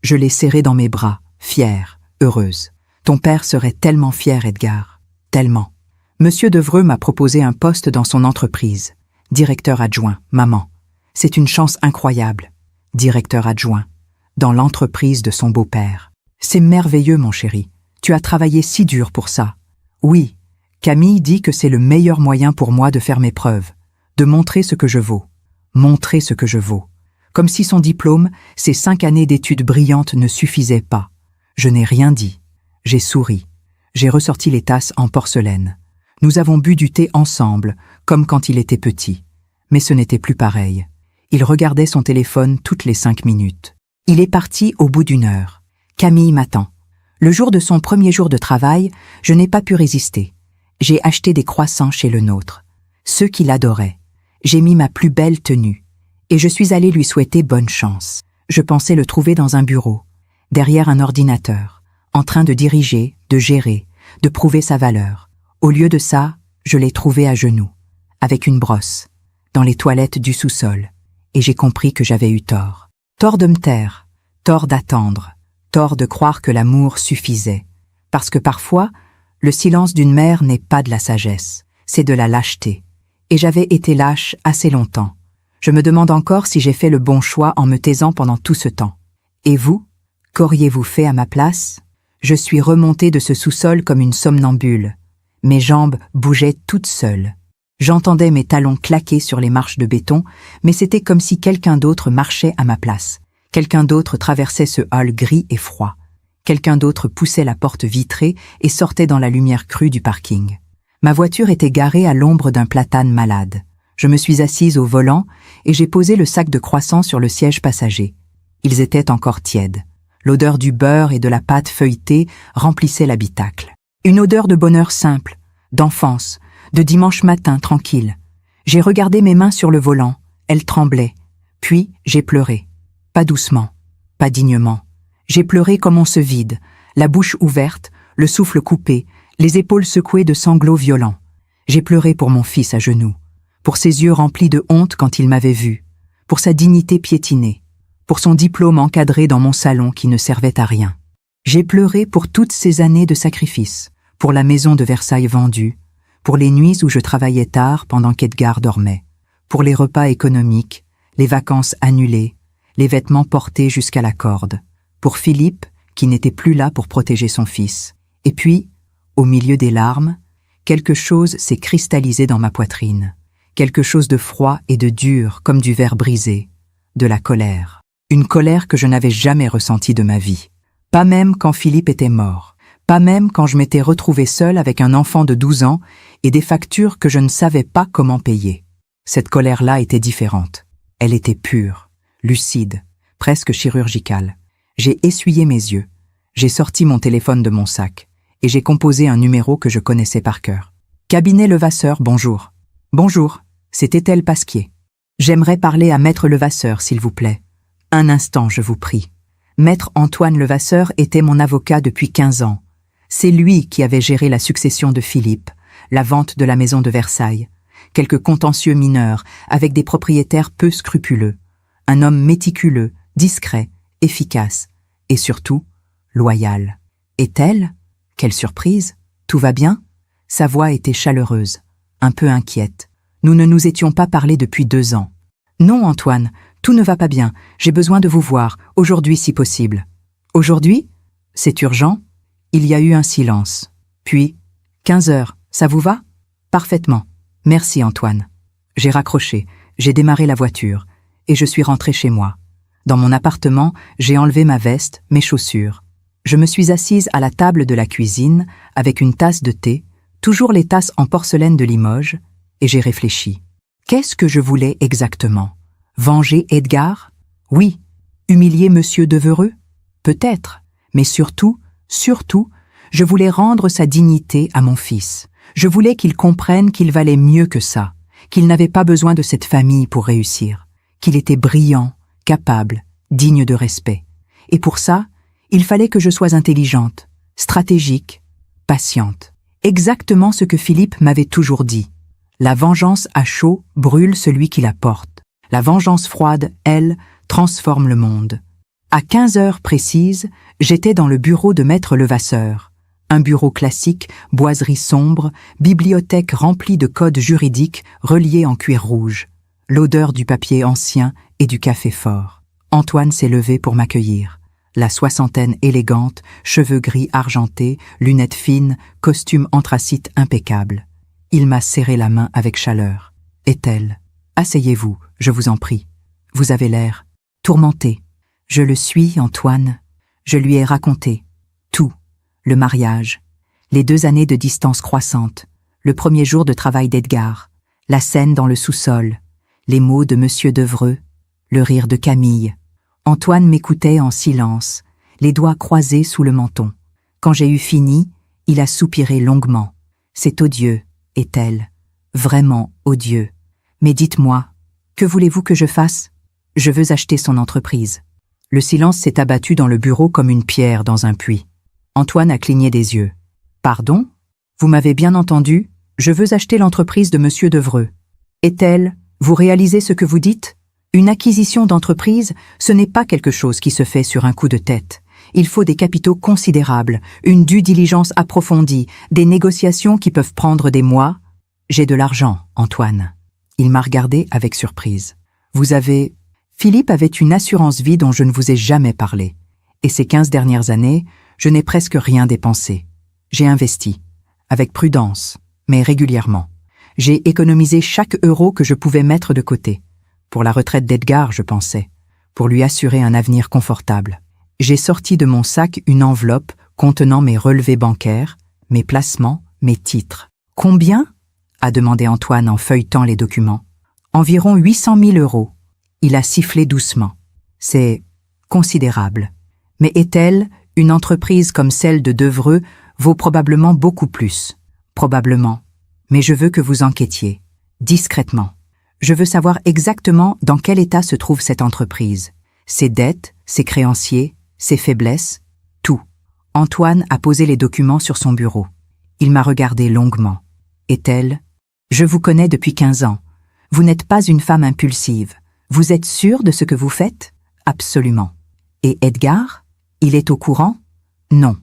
Je l'ai serré dans mes bras, fière, heureuse. Ton père serait tellement fier, Edgar. Tellement. Monsieur Devereux m'a proposé un poste dans son entreprise. Directeur adjoint, maman. C'est une chance incroyable. Directeur adjoint. Dans l'entreprise de son beau-père. C'est merveilleux, mon chéri. Tu as travaillé si dur pour ça. Oui, Camille dit que c'est le meilleur moyen pour moi de faire mes preuves, de montrer ce que je vaux. Montrer ce que je vaux. Comme si son diplôme, ses 5 années d'études brillantes ne suffisaient pas. Je n'ai rien dit. J'ai souri. J'ai ressorti les tasses en porcelaine. Nous avons bu du thé ensemble, comme quand il était petit. Mais ce n'était plus pareil. Il regardait son téléphone toutes les 5 minutes. Il est parti au bout d'1 heure. Camille m'attend. Le jour de son premier jour de travail, je n'ai pas pu résister. J'ai acheté des croissants chez le nôtre. Ceux qu'il adorait. J'ai mis ma plus belle tenue. Et je suis allée lui souhaiter bonne chance. Je pensais le trouver dans un bureau, derrière un ordinateur, en train de diriger, de gérer, de prouver sa valeur. Au lieu de ça, je l'ai trouvé à genoux, avec une brosse, dans les toilettes du sous-sol, et j'ai compris que j'avais eu tort. Tort de me taire, tort d'attendre, tort de croire que l'amour suffisait. Parce que parfois, le silence d'une mère n'est pas de la sagesse, c'est de la lâcheté. Et j'avais été lâche assez longtemps. Je me demande encore si j'ai fait le bon choix en me taisant pendant tout ce temps. Et vous, qu'auriez-vous fait à ma place? Je suis remontée de ce sous-sol comme une somnambule. Mes jambes bougeaient toutes seules. J'entendais mes talons claquer sur les marches de béton, mais c'était comme si quelqu'un d'autre marchait à ma place. Quelqu'un d'autre traversait ce hall gris et froid. Quelqu'un d'autre poussait la porte vitrée et sortait dans la lumière crue du parking. Ma voiture était garée à l'ombre d'un platane malade. Je me suis assise au volant et j'ai posé le sac de croissants sur le siège passager. Ils étaient encore tièdes. L'odeur du beurre et de la pâte feuilletée remplissait l'habitacle. Une odeur de bonheur simple, d'enfance, de dimanche matin tranquille. J'ai regardé mes mains sur le volant, elles tremblaient. Puis j'ai pleuré. Pas doucement, pas dignement. J'ai pleuré comme on se vide, la bouche ouverte, le souffle coupé, les épaules secouées de sanglots violents. J'ai pleuré pour mon fils à genoux, pour ses yeux remplis de honte quand il m'avait vu, pour sa dignité piétinée, pour son diplôme encadré dans mon salon qui ne servait à rien. J'ai pleuré pour toutes ces années de sacrifice, pour la maison de Versailles vendue, pour les nuits où je travaillais tard pendant qu'Edgar dormait, pour les repas économiques, les vacances annulées, les vêtements portés jusqu'à la corde, pour Philippe qui n'était plus là pour protéger son fils. Et puis, au milieu des larmes, quelque chose s'est cristallisé dans ma poitrine. Quelque chose de froid et de dur, comme du verre brisé. De la colère. Une colère que je n'avais jamais ressentie de ma vie. Pas même quand Philippe était mort. Pas même quand je m'étais retrouvée seule avec un enfant de 12 ans et des factures que je ne savais pas comment payer. Cette colère-là était différente. Elle était pure, lucide, presque chirurgicale. J'ai essuyé mes yeux. J'ai sorti mon téléphone de mon sac. Et j'ai composé un numéro que je connaissais par cœur. Cabinet Levasseur, bonjour. Bonjour, c'est Ethel Pasquier. J'aimerais parler à Maître Levasseur, s'il vous plaît. Un instant, je vous prie. Maître Antoine Levasseur était mon avocat depuis 15 ans. C'est lui qui avait géré la succession de Philippe, la vente de la maison de Versailles, quelques contentieux mineurs avec des propriétaires peu scrupuleux. Un homme méticuleux, discret, efficace et surtout, loyal. Ethel? Quelle surprise! Tout va bien? Sa voix était chaleureuse, un peu inquiète. Nous ne nous étions pas parlé depuis 2 ans. Non, Antoine, tout ne va pas bien. J'ai besoin de vous voir, aujourd'hui si possible. Aujourd'hui? C'est urgent? Il y a eu un silence. Puis, 15 heures, ça vous va? Parfaitement. Merci, Antoine. J'ai raccroché, j'ai démarré la voiture, et je suis rentré chez moi. Dans mon appartement, j'ai enlevé ma veste, mes chaussures. Je me suis assise à la table de la cuisine, avec une tasse de thé, toujours les tasses en porcelaine de Limoges, et j'ai réfléchi. Qu'est-ce que je voulais exactement? Venger Edgar? Oui. Humilier Monsieur Devereux? Peut-être. Mais surtout, je voulais rendre sa dignité à mon fils. Je voulais qu'il comprenne qu'il valait mieux que ça, qu'il n'avait pas besoin de cette famille pour réussir, qu'il était brillant, capable, digne de respect. Et pour ça, il fallait que je sois intelligente, stratégique, patiente. Exactement ce que Philippe m'avait toujours dit. La vengeance à chaud brûle celui qui la porte. La vengeance froide, elle, transforme le monde. À 15 heures précises, j'étais dans le bureau de Maître Levasseur. Un bureau classique, boiserie sombre, bibliothèque remplie de codes juridiques reliés en cuir rouge. L'odeur du papier ancien et du café fort. Antoine s'est levé pour m'accueillir. La soixantaine élégante, cheveux gris argentés, lunettes fines, costume anthracite impeccable. Il m'a serré la main avec chaleur. Ethel, asseyez-vous, je vous en prie. Vous avez l'air tourmenté. Je le suis, Antoine. Je lui ai raconté tout. Le mariage, les 2 années de distance croissante, le premier jour de travail d'Edgar, la scène dans le sous-sol, les mots de Monsieur Devereux, le rire de Camille. Antoine m'écoutait en silence, les doigts croisés sous le menton. Quand j'ai eu fini, il a soupiré longuement. C'est odieux, Ethel, vraiment odieux. Mais dites-moi, que voulez-vous que je fasse? Je veux acheter son entreprise. Le silence s'est abattu dans le bureau comme une pierre dans un puits. Antoine a cligné des yeux. Pardon? Vous m'avez bien entendu? Je veux acheter l'entreprise de Monsieur Devereux. Est-elle, vous réalisez ce que vous dites? Une acquisition d'entreprise, ce n'est pas quelque chose qui se fait sur un coup de tête. Il faut des capitaux considérables, une due diligence approfondie, des négociations qui peuvent prendre des mois. J'ai de l'argent, Antoine. Il m'a regardé avec surprise. Vous avez... Philippe avait une assurance vie dont je ne vous ai jamais parlé. Et ces 15 dernières années, je n'ai presque rien dépensé. J'ai investi, avec prudence, mais régulièrement. J'ai économisé chaque euro que je pouvais mettre de côté. Pour la retraite d'Edgar, je pensais, pour lui assurer un avenir confortable. J'ai sorti de mon sac une enveloppe contenant mes relevés bancaires, mes placements, mes titres. Combien? A demandé Antoine en feuilletant les documents. Environ 800 000 euros. Il a sifflé doucement. C'est considérable. Mais est-elle, une entreprise comme celle de Devereux vaut probablement beaucoup plus. Probablement. Mais je veux que vous enquêtiez. Discrètement. Je veux savoir exactement dans quel état se trouve cette entreprise. Ses dettes, ses créanciers, ses faiblesses, tout. Antoine a posé les documents sur son bureau. Il m'a regardé longuement. Est-elle? Je vous connais depuis 15 ans. Vous n'êtes pas une femme impulsive. Vous êtes sûre de ce que vous faites? Absolument. Et Edgar? Il est au courant? Non.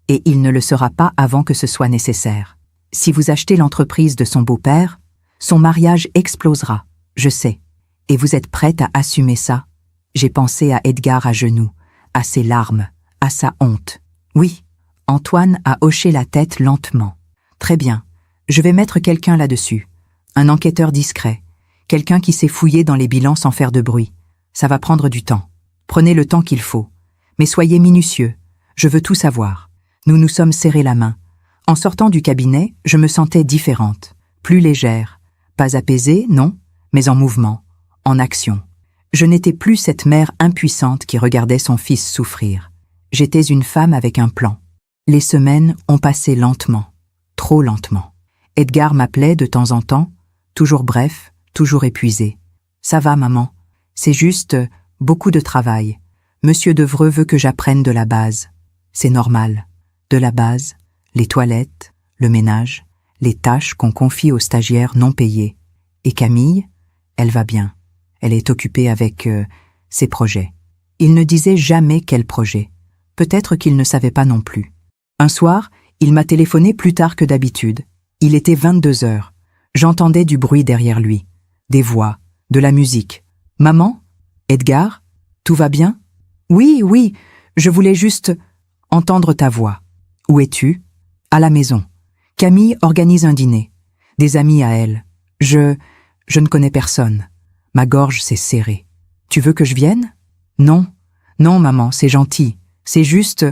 Et il ne le sera pas avant que ce soit nécessaire. Si vous achetez l'entreprise de son beau-père, son mariage explosera, je sais. Et vous êtes prête à assumer ça? J'ai pensé à Edgar à genoux, à ses larmes, à sa honte. Oui. Antoine a hoché la tête lentement. Très bien. Je vais mettre quelqu'un là-dessus. Un enquêteur discret. Quelqu'un qui sait fouiller dans les bilans sans faire de bruit. Ça va prendre du temps. Prenez le temps qu'il faut. Mais soyez minutieux. Je veux tout savoir. Nous nous sommes serrés la main. En sortant du cabinet, je me sentais différente, plus légère. Pas apaisée, non, mais en mouvement, en action. Je n'étais plus cette mère impuissante qui regardait son fils souffrir. J'étais une femme avec un plan. Les semaines ont passé lentement, trop lentement. Edgar m'appelait de temps en temps, toujours bref, toujours épuisé. Ça va, maman. C'est juste beaucoup de travail. Monsieur Devereux veut que j'apprenne de la base. C'est normal. De la base, les toilettes, le ménage, les tâches qu'on confie aux stagiaires non payés. Et Camille, elle va bien. Elle est occupée avec ses projets. Il ne disait jamais quel projet. Peut-être qu'il ne savait pas non plus. Un soir, il m'a téléphoné plus tard que d'habitude. Il était 22 heures. J'entendais du bruit derrière lui. Des voix, de la musique. « Maman? Edgar? Tout va bien? »« Oui, oui, je voulais juste entendre ta voix. »« Où es-tu? »« À la maison. Camille organise un dîner. Des amis à elle. Je ne connais personne. Ma gorge s'est serrée. Tu veux que je vienne? »« Non. Non, maman, c'est gentil. C'est juste...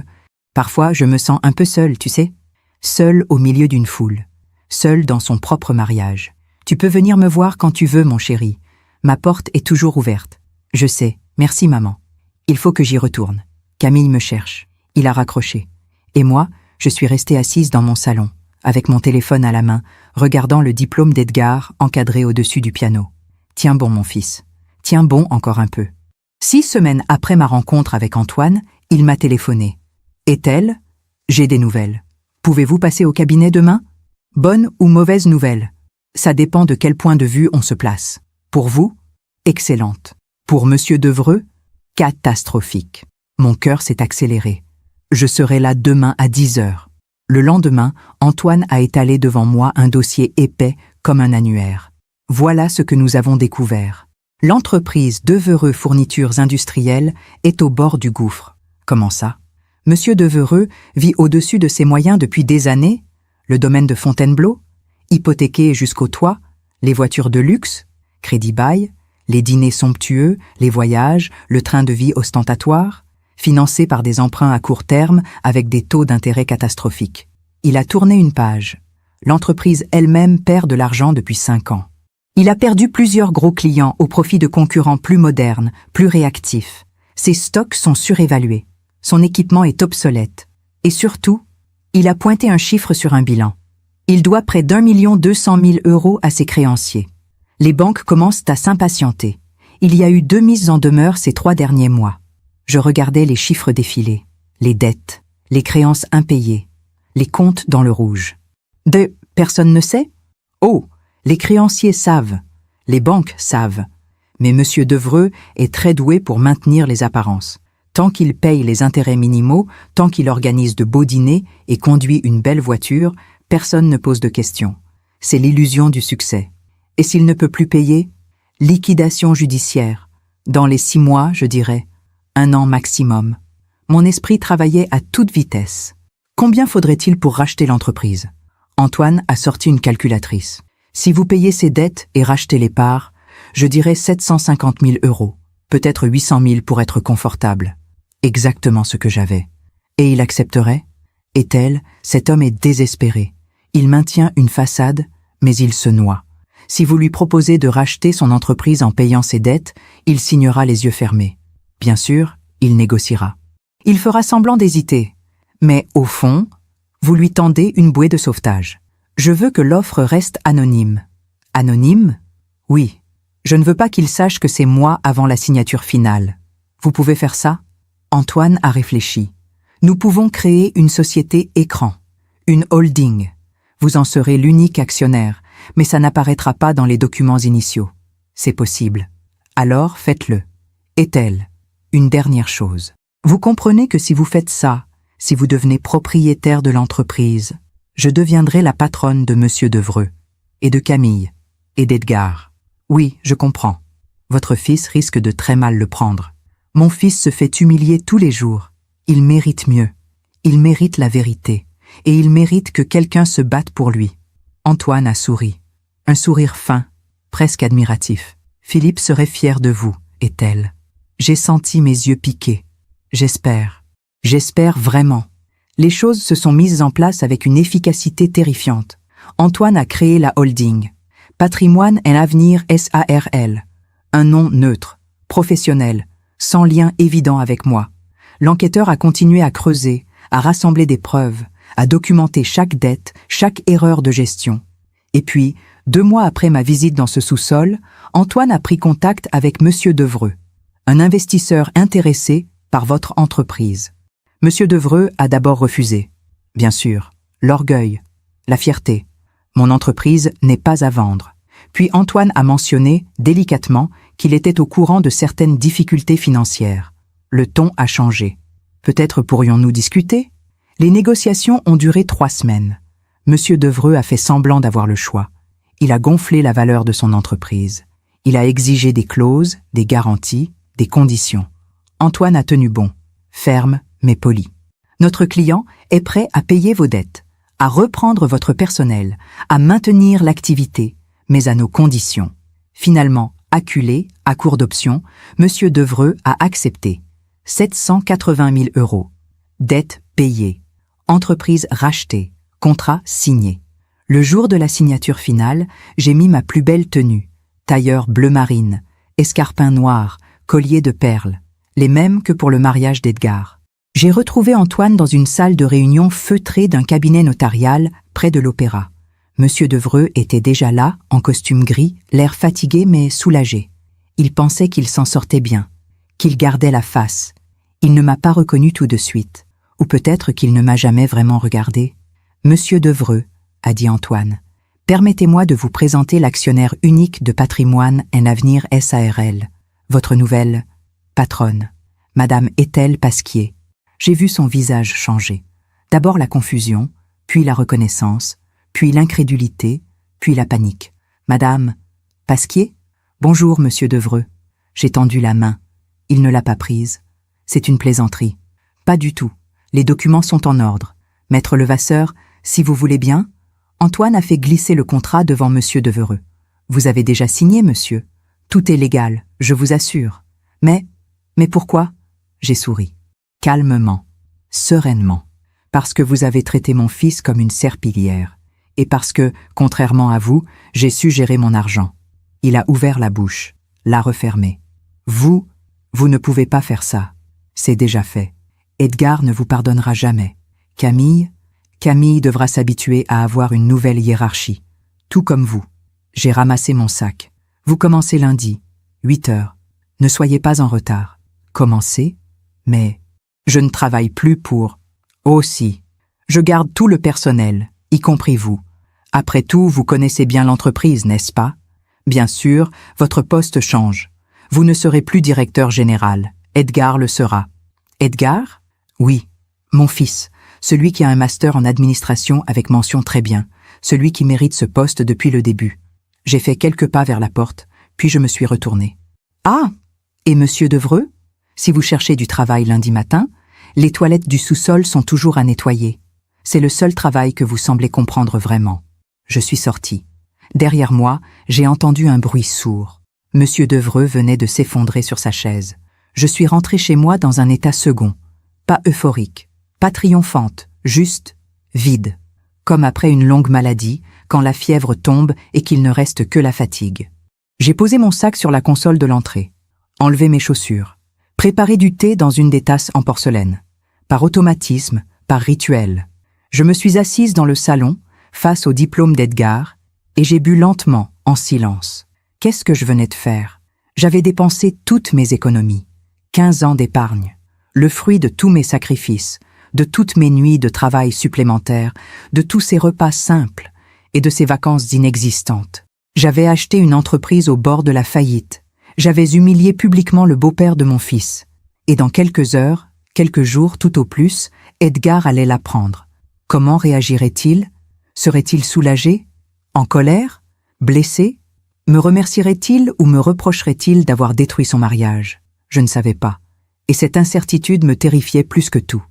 Parfois, je me sens un peu seule, tu sais. Seule au milieu d'une foule. Seule dans son propre mariage. Tu peux venir me voir quand tu veux, mon chéri. Ma porte est toujours ouverte. Je sais. Merci, maman. Il faut que j'y retourne. Camille me cherche. Il a raccroché. Et moi, je suis restée assise dans mon salon, avec mon téléphone à la main, regardant le diplôme d'Edgar encadré au-dessus du piano. Tiens bon, mon fils. Tiens bon encore un peu. 6 semaines après ma rencontre avec Antoine, il m'a téléphoné. Est-elle? J'ai des nouvelles. Pouvez-vous passer au cabinet demain? Bonne ou mauvaise nouvelle? Ça dépend de quel point de vue on se place. Pour vous? Excellente. Pour Monsieur Devereux? Catastrophique. Mon cœur s'est accéléré. Je serai là demain à 10 heures. Le lendemain, Antoine a étalé devant moi un dossier épais comme un annuaire. Voilà ce que nous avons découvert. L'entreprise Devereux Fournitures Industrielles est au bord du gouffre. Comment ça? Monsieur Devereux vit au-dessus de ses moyens depuis des années? Le domaine de Fontainebleau? Hypothéqué jusqu'au toit? Les voitures de luxe? Crédit-bail? Les dîners somptueux? Les voyages? Le train de vie ostentatoire? Financé par des emprunts à court terme avec des taux d'intérêt catastrophiques. Il a tourné une page. L'entreprise elle-même perd de l'argent depuis 5 ans. Il a perdu plusieurs gros clients au profit de concurrents plus modernes, plus réactifs. Ses stocks sont surévalués. Son équipement est obsolète. Et surtout, il a pointé un chiffre sur un bilan. Il doit près d'1 200 000 € à ses créanciers. Les banques commencent à s'impatienter. Il y a eu 2 mises en demeure ces 3 derniers mois. Je regardais les chiffres défiler, les dettes, les créances impayées, les comptes dans le rouge. Personne ne sait? Oh, les créanciers savent, les banques savent. Mais M. Devreux est très doué pour maintenir les apparences. Tant qu'il paye les intérêts minimaux, tant qu'il organise de beaux dîners et conduit une belle voiture, personne ne pose de questions. C'est l'illusion du succès. Et s'il ne peut plus payer? Liquidation judiciaire. Dans les 6 mois, je dirais. 1 an maximum. Mon esprit travaillait à toute vitesse. Combien faudrait-il pour racheter l'entreprise? Antoine a sorti une calculatrice. Si vous payez ses dettes et rachetez les parts, je dirais 750 000 €, peut-être 800 000 pour être confortable. Exactement ce que j'avais. Et il accepterait? Est-elle, cet homme est désespéré. Il maintient une façade, mais il se noie. Si vous lui proposez de racheter son entreprise en payant ses dettes, il signera les yeux fermés. Bien sûr, il négociera. Il fera semblant d'hésiter. Mais au fond, vous lui tendez une bouée de sauvetage. Je veux que l'offre reste anonyme. Anonyme? Oui. Je ne veux pas qu'il sache que c'est moi avant la signature finale. Vous pouvez faire ça? Antoine a réfléchi. Nous pouvons créer une société écran, une holding. Vous en serez l'unique actionnaire, mais ça n'apparaîtra pas dans les documents initiaux. C'est possible. Alors faites-le. Est-elle? Une dernière chose. Vous comprenez que si vous faites ça, si vous devenez propriétaire de l'entreprise, je deviendrai la patronne de M. Devreux, et de Camille, et d'Edgar. Oui, je comprends. Votre fils risque de très mal le prendre. Mon fils se fait humilier tous les jours. Il mérite mieux. Il mérite la vérité. Et il mérite que quelqu'un se batte pour lui. Antoine a souri. Un sourire fin, presque admiratif. Philippe serait fier de vous, est-elle. J'ai senti mes yeux piquer. J'espère. J'espère vraiment. Les choses se sont mises en place avec une efficacité terrifiante. Antoine a créé la holding. Patrimoine et Avenir SARL. Un nom neutre, professionnel, sans lien évident avec moi. L'enquêteur a continué à creuser, à rassembler des preuves, à documenter chaque dette, chaque erreur de gestion. Et puis, 2 mois après ma visite dans ce sous-sol, Antoine a pris contact avec M. Devreux, un investisseur intéressé par votre entreprise. M. Devreux a d'abord refusé. Bien sûr, l'orgueil, la fierté. Mon entreprise n'est pas à vendre. Puis Antoine a mentionné, délicatement, qu'il était au courant de certaines difficultés financières. Le ton a changé. Peut-être pourrions-nous discuter? Les négociations ont duré 3 semaines. M. Devreux a fait semblant d'avoir le choix. Il a gonflé la valeur de son entreprise. Il a exigé des clauses, des garanties, des conditions. Antoine a tenu bon, ferme mais poli. Notre client est prêt à payer vos dettes, à reprendre votre personnel, à maintenir l'activité, mais à nos conditions. Finalement, acculé, à court d'options, M. Devreux a accepté. 780 000 €. Dette payée. Entreprise rachetée. Contrat signé. Le jour de la signature finale, j'ai mis ma plus belle tenue. Tailleur bleu marine, escarpin noir, collier de perles, les mêmes que pour le mariage d'Edgar. J'ai retrouvé Antoine dans une salle de réunion feutrée d'un cabinet notarial près de l'opéra. M. Devreux était déjà là, en costume gris, l'air fatigué mais soulagé. Il pensait qu'il s'en sortait bien, qu'il gardait la face. Il ne m'a pas reconnu tout de suite, ou peut-être qu'il ne m'a jamais vraiment regardé. « Monsieur Devreux, » a dit Antoine, « permettez-moi de vous présenter l'actionnaire unique de Patrimoine et Avenir SARL, votre nouvelle patronne, Madame Ethel Pasquier. » J'ai vu son visage changer. D'abord la confusion, puis la reconnaissance, puis l'incrédulité, puis la panique. « Madame Pasquier? Bonjour, Monsieur Devreux. » J'ai tendu la main. Il ne l'a pas prise. C'est une plaisanterie. Pas du tout. Les documents sont en ordre. Maître Levasseur, si vous voulez bien. Antoine a fait glisser le contrat devant Monsieur Devreux. Vous avez déjà signé, monsieur. Tout est légal, je vous assure. Mais pourquoi? J'ai souri. Calmement, sereinement. Parce que vous avez traité mon fils comme une serpillière. Et parce que, contrairement à vous, j'ai su gérer mon argent. Il a ouvert la bouche, l'a refermée. Vous ne pouvez pas faire ça. C'est déjà fait. Edgar ne vous pardonnera jamais. Camille devra s'habituer à avoir une nouvelle hiérarchie. Tout comme vous. J'ai ramassé mon sac. Vous commencez lundi, 8 heures. Ne soyez pas en retard. Commencez. Mais je ne travaille plus pour... Oh si. Je garde tout le personnel, y compris vous. Après tout, vous connaissez bien l'entreprise, n'est-ce pas? Bien sûr, votre poste change. Vous ne serez plus directeur général. Edgar le sera. Edgar? Oui, mon fils, celui qui a un master en administration avec mention très bien, celui qui mérite ce poste depuis le début. J'ai fait quelques pas vers la porte, puis je me suis retourné. Ah! Et monsieur Devreux? Si vous cherchez du travail lundi matin, les toilettes du sous-sol sont toujours à nettoyer. C'est le seul travail que vous semblez comprendre vraiment. Je suis sorti. Derrière moi, j'ai entendu un bruit sourd. Monsieur Devreux venait de s'effondrer sur sa chaise. Je suis rentré chez moi dans un état second. Pas euphorique, pas triomphante, juste vide. Comme après une longue maladie, quand la fièvre tombe et qu'il ne reste que la fatigue. J'ai posé mon sac sur la console de l'entrée, enlevé mes chaussures, préparé du thé dans une des tasses en porcelaine. Par automatisme, par rituel. Je me suis assise dans le salon, face au diplôme d'Edgar, et j'ai bu lentement, en silence. Qu'est-ce que je venais de faire? J'avais dépensé toutes mes économies. 15 ans d'épargne. Le fruit de tous mes sacrifices, de toutes mes nuits de travail supplémentaires, de tous ces repas simples et de ces vacances inexistantes. J'avais acheté une entreprise au bord de la faillite. J'avais humilié publiquement le beau-père de mon fils. Et dans quelques heures, quelques jours tout au plus, Edgar allait l'apprendre. Comment réagirait-il? Serait-il soulagé? En colère? Blessé? Me remercierait-il ou me reprocherait-il d'avoir détruit son mariage? Je ne savais pas. Et cette incertitude me terrifiait plus que tout.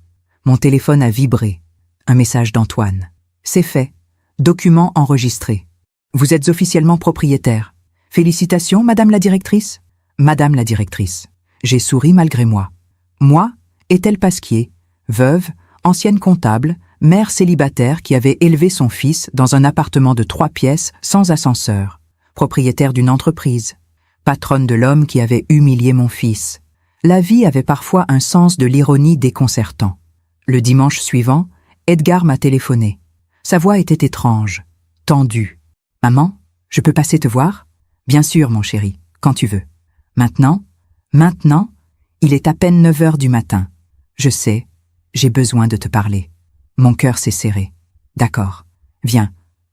Mon téléphone a vibré. Un message d'Antoine. C'est fait. Document enregistré. Vous êtes officiellement propriétaire. Félicitations, madame la directrice. Madame la directrice. J'ai souri malgré moi. Moi, Ethel Pasquier, veuve, ancienne comptable, mère célibataire qui avait élevé son fils dans un appartement de 3 pièces sans ascenseur, propriétaire d'une entreprise, patronne de l'homme qui avait humilié mon fils. La vie avait parfois un sens de l'ironie déconcertant. Le dimanche suivant, Edgar m'a téléphoné. Sa voix était étrange, tendue. « Maman, je peux passer te voir ?»« Bien sûr, mon chéri, quand tu veux. »« Maintenant, il est à peine 9 heures du matin. Je sais, j'ai besoin de te parler. Mon cœur s'est serré. D'accord, viens,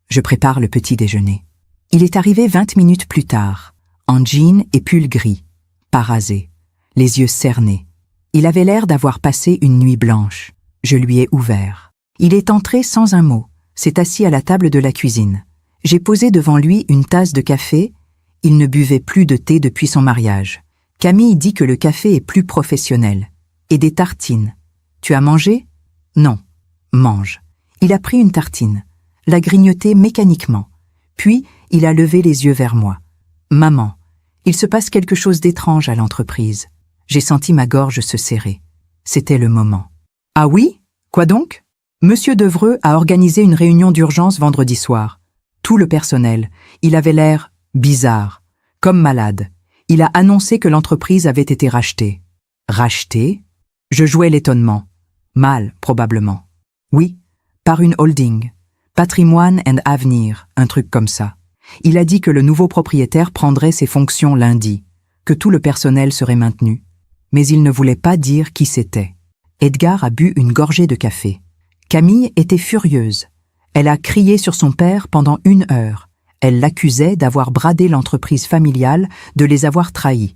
je prépare le petit déjeuner. » Il est arrivé 20 minutes plus tard, en jean et pull gris, pas rasé, les yeux cernés. Il avait l'air d'avoir passé une nuit blanche. Je lui ai ouvert. Il est entré sans un mot, s'est assis à la table de la cuisine. J'ai posé devant lui une tasse de café. Il ne buvait plus de thé depuis son mariage. Camille dit que le café est plus professionnel. Et des tartines. Tu as mangé? Non. Mange. Il a pris une tartine, l'a grignotée mécaniquement. Puis, il a levé les yeux vers moi. Maman, il se passe quelque chose d'étrange à l'entreprise. J'ai senti ma gorge se serrer. C'était le moment. Ah oui? Quoi donc? Monsieur Devreux a organisé une réunion d'urgence vendredi soir. Tout le personnel. Il avait l'air bizarre, comme malade. Il a annoncé que l'entreprise avait été rachetée. Rachetée? Je jouais l'étonnement. Mal, probablement. Oui, par une holding. Patrimoine and Avenir, un truc comme ça. Il a dit que le nouveau propriétaire prendrait ses fonctions lundi, que tout le personnel serait maintenu. Mais il ne voulait pas dire qui c'était. Edgar a bu une gorgée de café. Camille était furieuse. Elle a crié sur son père pendant 1 heure. Elle l'accusait d'avoir bradé l'entreprise familiale, de les avoir trahis.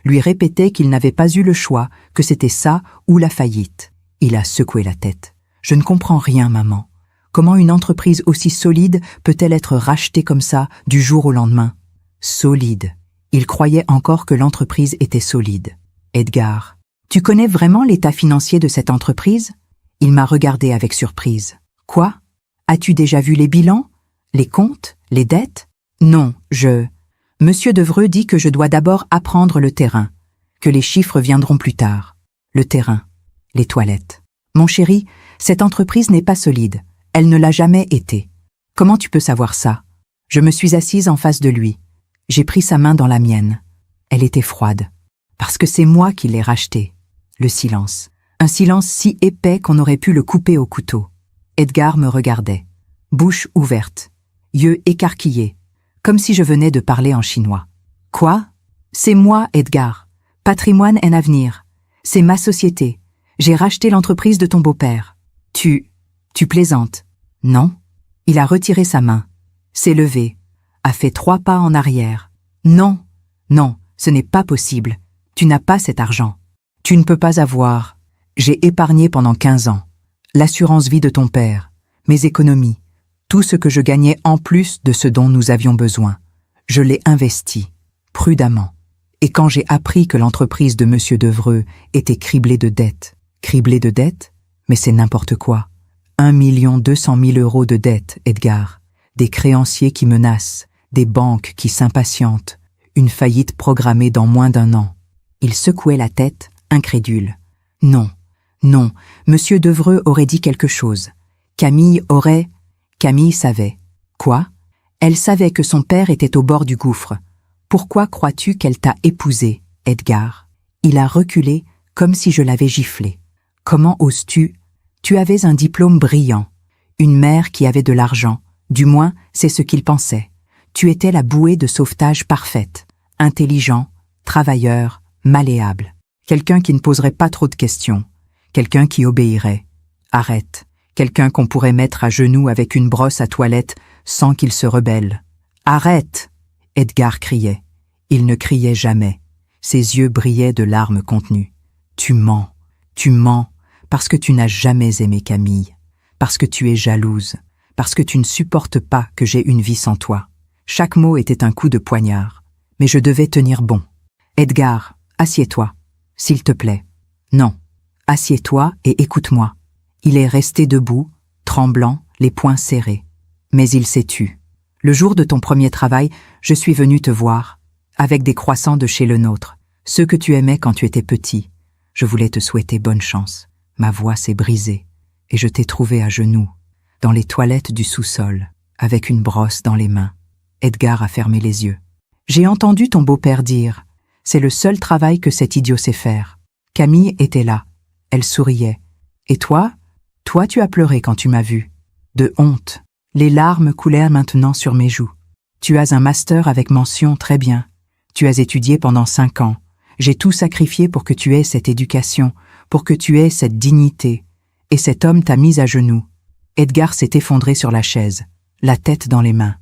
Lui répétait qu'il n'avait pas eu le choix, que c'était ça ou la faillite. Il a secoué la tête. « Je ne comprends rien, maman. Comment une entreprise aussi solide peut-elle être rachetée comme ça, du jour au lendemain? » Solide. Il croyait encore que l'entreprise était solide. « Edgar, tu connais vraiment l'état financier de cette entreprise ?» Il m'a regardé avec surprise. « Quoi? As-tu déjà vu les bilans? Les comptes? Les dettes? » « Non, Monsieur Devreux dit que je dois d'abord apprendre le terrain, que les chiffres viendront plus tard. Le terrain, les toilettes. Mon chéri, cette entreprise n'est pas solide. Elle ne l'a jamais été. Comment tu peux savoir ça? Je me suis assise en face de lui. J'ai pris sa main dans la mienne. Elle était froide. Parce que c'est moi qui l'ai rachetée. Le silence. Un silence si épais qu'on aurait pu le couper au couteau. Edgar me regardait. Bouche ouverte. Yeux écarquillés. Comme si je venais de parler en chinois. Quoi? C'est moi, Edgar. Patrimoine et avenir. C'est ma société. J'ai racheté l'entreprise de ton beau-père. Tu plaisantes. Non. Il a retiré sa main, s'est levé, a fait 3 pas en arrière. Non, non, ce n'est pas possible. Tu n'as pas cet argent. Tu ne peux pas avoir. J'ai épargné pendant 15 ans. L'assurance vie de ton père, mes économies, tout ce que je gagnais en plus de ce dont nous avions besoin. Je l'ai investi, prudemment. Et quand j'ai appris que l'entreprise de Monsieur Devreux était criblée de dettes, mais c'est n'importe quoi. 1 200 000 € de dettes, Edgar. Des créanciers qui menacent, des banques qui s'impatientent, une faillite programmée dans moins d'1 an. Il secouait la tête, incrédule. Non, non, Monsieur Devreux aurait dit quelque chose. Camille savait. Quoi? Elle savait que son père était au bord du gouffre. Pourquoi crois-tu qu'elle t'a épousé, Edgar? Il a reculé comme si je l'avais giflé. Comment oses-tu? Tu avais un diplôme brillant, une mère qui avait de l'argent, du moins c'est ce qu'il pensait. Tu étais la bouée de sauvetage parfaite, intelligent, travailleur, malléable. Quelqu'un qui ne poserait pas trop de questions, quelqu'un qui obéirait. Arrête, quelqu'un qu'on pourrait mettre à genoux avec une brosse à toilette sans qu'il se rebelle. Arrête! Edgar criait. Il ne criait jamais. Ses yeux brillaient de larmes contenues. Tu mens, parce que tu n'as jamais aimé Camille, parce que tu es jalouse, parce que tu ne supportes pas que j'aie une vie sans toi. Chaque mot était un coup de poignard, mais je devais tenir bon. Edgar, assieds-toi, s'il te plaît. Non, assieds-toi et écoute-moi. Il est resté debout, tremblant, les poings serrés. Mais il s'est tu. Le jour de ton premier travail, je suis venu te voir, avec des croissants de chez le nôtre, ceux que tu aimais quand tu étais petit. Je voulais te souhaiter bonne chance. Ma voix s'est brisée, et je t'ai trouvé à genoux, dans les toilettes du sous-sol, avec une brosse dans les mains. Edgar a fermé les yeux. J'ai entendu ton beau-père dire « C'est le seul travail que cet idiot sait faire ». Camille était là. Elle souriait. Et toi tu as pleuré quand tu m'as vu. De honte. Les larmes coulèrent maintenant sur mes joues. Tu as un master avec mention, très bien. Tu as étudié pendant 5 ans. J'ai tout sacrifié pour que tu aies cette éducation, pour que tu aies cette dignité. Et cet homme t'a mise à genoux. Edgar s'est effondré sur la chaise, la tête dans les mains.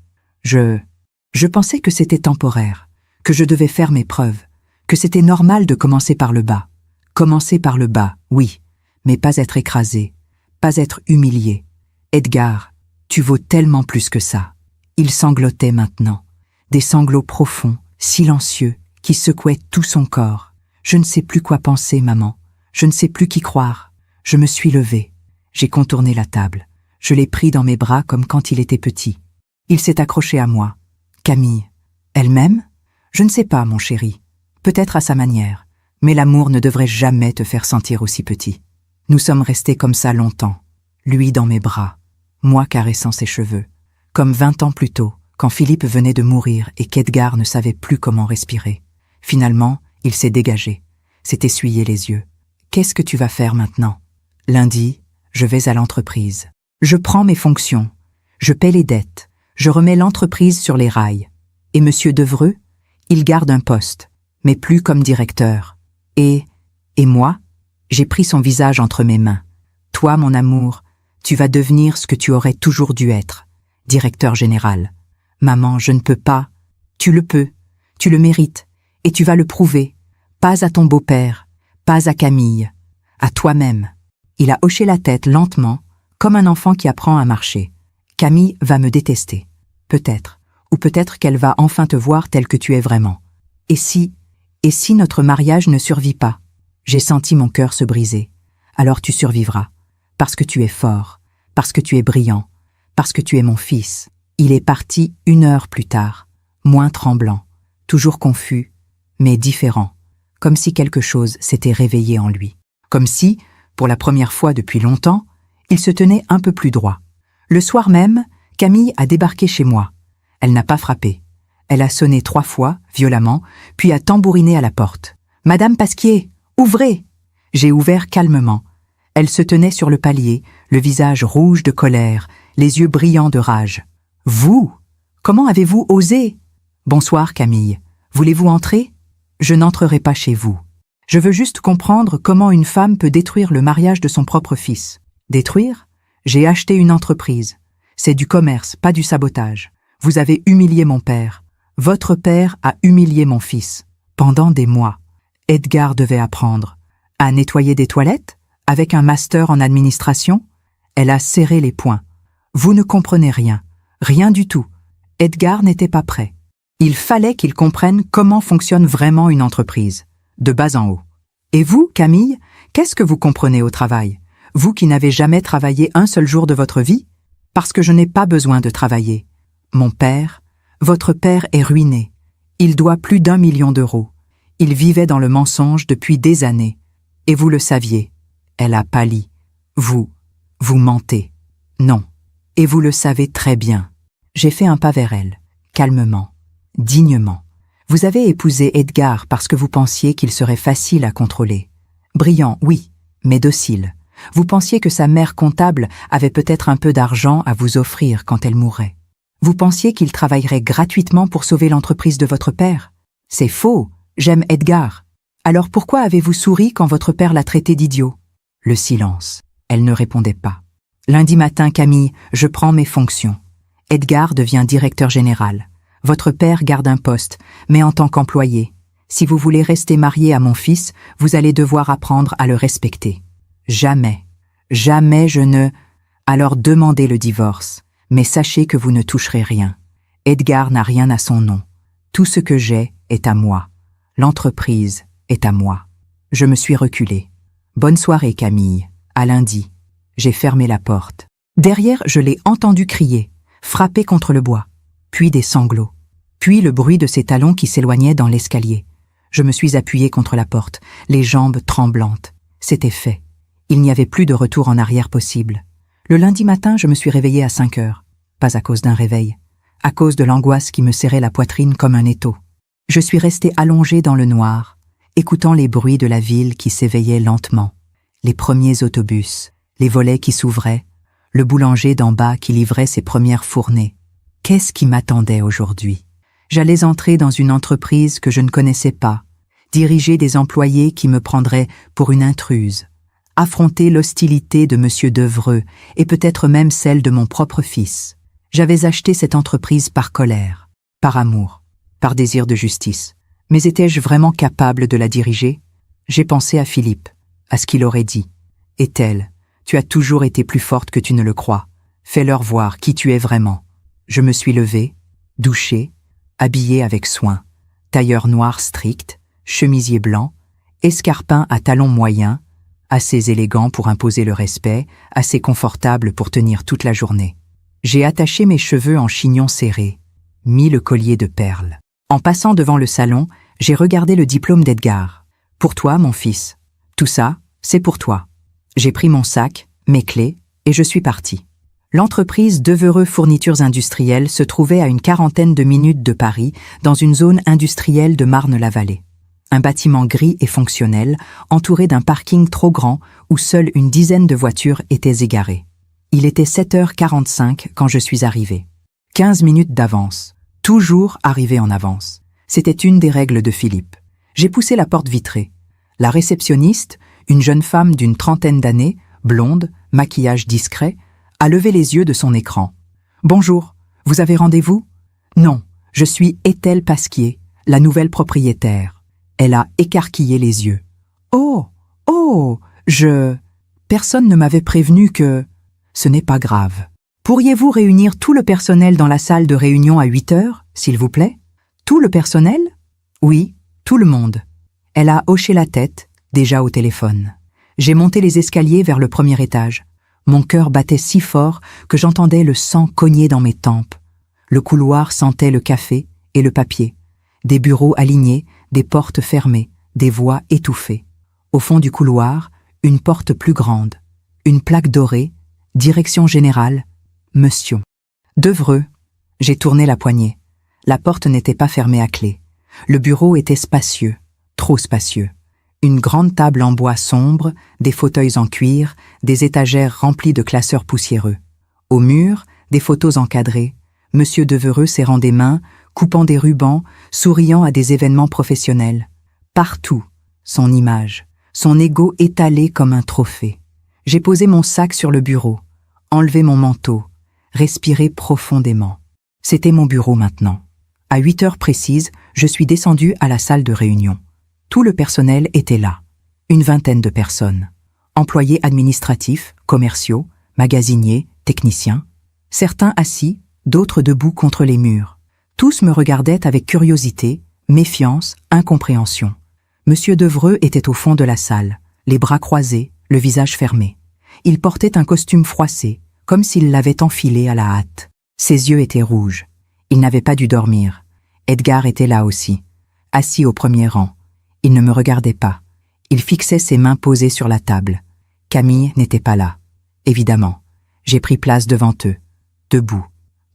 Je pensais que c'était temporaire, que je devais faire mes preuves, que c'était normal de commencer par le bas. Commencer par le bas, oui, mais pas être écrasé, pas être humilié. Edgar, tu vaux tellement plus que ça. Il sanglotait maintenant, des sanglots profonds, silencieux, qui secouaient tout son corps. Je ne sais plus quoi penser, maman. Je ne sais plus qui croire. Je me suis levée. J'ai contourné la table. Je l'ai pris dans mes bras comme quand il était petit. Il s'est accroché à moi. Camille. Elle-même? Je ne sais pas, mon chéri. Peut-être à sa manière. Mais l'amour ne devrait jamais te faire sentir aussi petit. Nous sommes restés comme ça longtemps. Lui dans mes bras. Moi caressant ses cheveux. Comme 20 ans plus tôt, quand Philippe venait de mourir et qu'Edgar ne savait plus comment respirer. Finalement, il s'est dégagé. S'est essuyé les yeux. Qu'est-ce que tu vas faire maintenant? Lundi, je vais à l'entreprise. Je prends mes fonctions. Je paie les dettes. Je remets l'entreprise sur les rails. Et Monsieur Devreux, il garde un poste, mais plus comme directeur. Et moi, j'ai pris son visage entre mes mains. Toi, mon amour, tu vas devenir ce que tu aurais toujours dû être, directeur général. Maman, je ne peux pas. Tu le peux. Tu le mérites. Et tu vas le prouver. Pas à ton beau-père, pas à Camille, à toi-même. Il a hoché la tête lentement, comme un enfant qui apprend à marcher. Camille va me détester. Peut-être. Ou peut-être qu'elle va enfin te voir tel que tu es vraiment. Et si notre mariage ne survit pas? J'ai senti mon cœur se briser. Alors tu survivras. Parce que tu es fort, parce que tu es brillant, parce que tu es mon fils. Il est parti 1 heure plus tard, moins tremblant, toujours confus, mais différent, comme si quelque chose s'était réveillé en lui. Comme si, pour la première fois depuis longtemps, il se tenait un peu plus droit. Le soir même, Camille a débarqué chez moi. Elle n'a pas frappé. Elle a sonné 3 fois, violemment, puis a tambouriné à la porte. « Madame Pasquier, ouvrez !» J'ai ouvert calmement. Elle se tenait sur le palier, le visage rouge de colère, les yeux brillants de rage. « Vous? Comment avez-vous osé ?»« Bonsoir, Camille. Voulez-vous entrer ? Je n'entrerai pas chez vous. Je veux juste comprendre comment une femme peut détruire le mariage de son propre fils. Détruire? J'ai acheté une entreprise. C'est du commerce, pas du sabotage. Vous avez humilié mon père. Votre père a humilié mon fils. Pendant des mois. Edgar devait apprendre. À nettoyer des toilettes? Avec un master en administration? Elle a serré les poings. Vous ne comprenez rien. Rien du tout. Edgar n'était pas prêt. Il fallait qu'il comprenne comment fonctionne vraiment une entreprise, de bas en haut. Et vous, Camille, qu'est-ce que vous comprenez au travail? Vous qui n'avez jamais travaillé un seul jour de votre vie? Parce que je n'ai pas besoin de travailler. Mon père, votre père est ruiné. Il doit plus d'1 million d'euros. Il vivait dans le mensonge depuis des années. Et vous le saviez. Elle a pâli. Vous mentez. Non. Et vous le savez très bien. J'ai fait un pas vers elle, calmement, dignement. Vous avez épousé Edgar parce que vous pensiez qu'il serait facile à contrôler. Brillant, oui, mais docile. Vous pensiez que sa mère comptable avait peut-être un peu d'argent à vous offrir quand elle mourrait. Vous pensiez qu'il travaillerait gratuitement pour sauver l'entreprise de votre père. C'est faux, j'aime Edgar. Alors pourquoi avez-vous souri quand votre père l'a traité d'idiot? Le silence. Elle ne répondait pas. Lundi matin, Camille, je prends mes fonctions. Edgar devient directeur général. Votre père garde un poste, mais en tant qu'employé. Si vous voulez rester marié à mon fils, vous allez devoir apprendre à le respecter. Jamais, jamais je ne... Alors demandez le divorce, mais sachez que vous ne toucherez rien. Edgar n'a rien à son nom. Tout ce que j'ai est à moi. L'entreprise est à moi. Je me suis reculée. Bonne soirée, Camille. À lundi. J'ai fermé la porte. Derrière, je l'ai entendu crier, frapper contre le bois, puis des sanglots, puis le bruit de ses talons qui s'éloignaient dans l'escalier. Je me suis appuyée contre la porte, les jambes tremblantes. C'était fait. Il n'y avait plus de retour en arrière possible. Le lundi matin, je me suis réveillée à 5 heures. Pas à cause d'un réveil, à cause de l'angoisse qui me serrait la poitrine comme un étau. Je suis restée allongée dans le noir, écoutant les bruits de la ville qui s'éveillaient lentement, les premiers autobus, les volets qui s'ouvraient, le boulanger d'en bas qui livrait ses premières fournées. Qu'est-ce qui m'attendait aujourd'hui? J'allais entrer dans une entreprise que je ne connaissais pas, diriger des employés qui me prendraient pour une intruse, affronter l'hostilité de M. Devreux et peut-être même celle de mon propre fils. J'avais acheté cette entreprise par colère, par amour, par désir de justice. Mais étais-je vraiment capable de la diriger? J'ai pensé à Philippe, à ce qu'il aurait dit. Est-elle? Tu as toujours été plus forte que tu ne le crois. Fais-leur voir qui tu es vraiment. Je me suis levée, douchée, habillée avec soin. Tailleur noir strict, chemisier blanc, escarpin à talons moyens, assez élégant pour imposer le respect, assez confortable pour tenir toute la journée. J'ai attaché mes cheveux en chignon serré, mis le collier de perles. En passant devant le salon, j'ai regardé le diplôme d'Edgar. Pour toi, mon fils. Tout ça, c'est pour toi. J'ai pris mon sac, mes clés, et je suis partie. L'entreprise Devereux Fournitures Industrielles se trouvait à une 40aine de minutes de Paris, dans une zone industrielle de Marne-la-Vallée. Un bâtiment gris et fonctionnel, entouré d'un parking trop grand où seule une dizaine de voitures étaient égarées. Il était 7h45 quand je suis arrivée. 15 minutes d'avance. Toujours arrivé en avance. C'était une des règles de Philippe. J'ai poussé la porte vitrée. La réceptionniste, une jeune femme d'une 30aine d'années, blonde, maquillage discret, a levé les yeux de son écran. « Bonjour, vous avez rendez-vous ?»« Non, je suis Ethel Pasquier, la nouvelle propriétaire. » Elle a écarquillé les yeux. « Oh, Personne ne m'avait prévenu que... » Ce n'est pas grave. Pourriez-vous réunir tout le personnel dans la salle de réunion à 8 heures, s'il vous plaît? Tout le personnel? Oui, tout le monde. Elle a hoché la tête, déjà au téléphone. J'ai monté les escaliers vers le premier étage. Mon cœur battait si fort que j'entendais le sang cogner dans mes tempes. Le couloir sentait le café et le papier. Des bureaux alignés, des portes fermées, des voix étouffées. Au fond du couloir, une porte plus grande. Une plaque dorée, direction générale, Monsieur Devreux. J'ai tourné la poignée. La porte n'était pas fermée à clé. Le bureau était spacieux, trop spacieux. Une grande table en bois sombre, des fauteuils en cuir, des étagères remplies de classeurs poussiéreux. Au mur, des photos encadrées. Monsieur Devereux serrant des mains, coupant des rubans, souriant à des événements professionnels. Partout, son image, son ego étalé comme un trophée. J'ai posé mon sac sur le bureau, enlevé mon manteau, respiré profondément. C'était mon bureau maintenant. À 8 heures précises, je suis descendu à la salle de réunion. Tout le personnel était là. Une vingtaine de personnes. Employés administratifs, commerciaux, magasiniers, techniciens. Certains assis, d'autres debout contre les murs. Tous me regardaient avec curiosité, méfiance, incompréhension. Monsieur Devreux était au fond de la salle, les bras croisés, le visage fermé. Il portait un costume froissé, comme s'il l'avait enfilé à la hâte. Ses yeux étaient rouges. Il n'avait pas dû dormir. Edgar était là aussi, assis au premier rang. Il ne me regardait pas. Il fixait ses mains posées sur la table. Camille n'était pas là. Évidemment. J'ai pris place devant eux. Debout,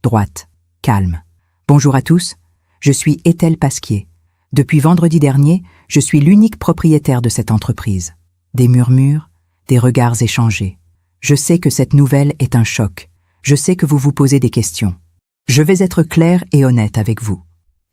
droite, calme. Bonjour à tous, je suis Ethel Pasquier. Depuis vendredi dernier, je suis l'unique propriétaire de cette entreprise. Des murmures, des regards échangés. Je sais que cette nouvelle est un choc. Je sais que vous vous posez des questions. Je vais être clair et honnête avec vous.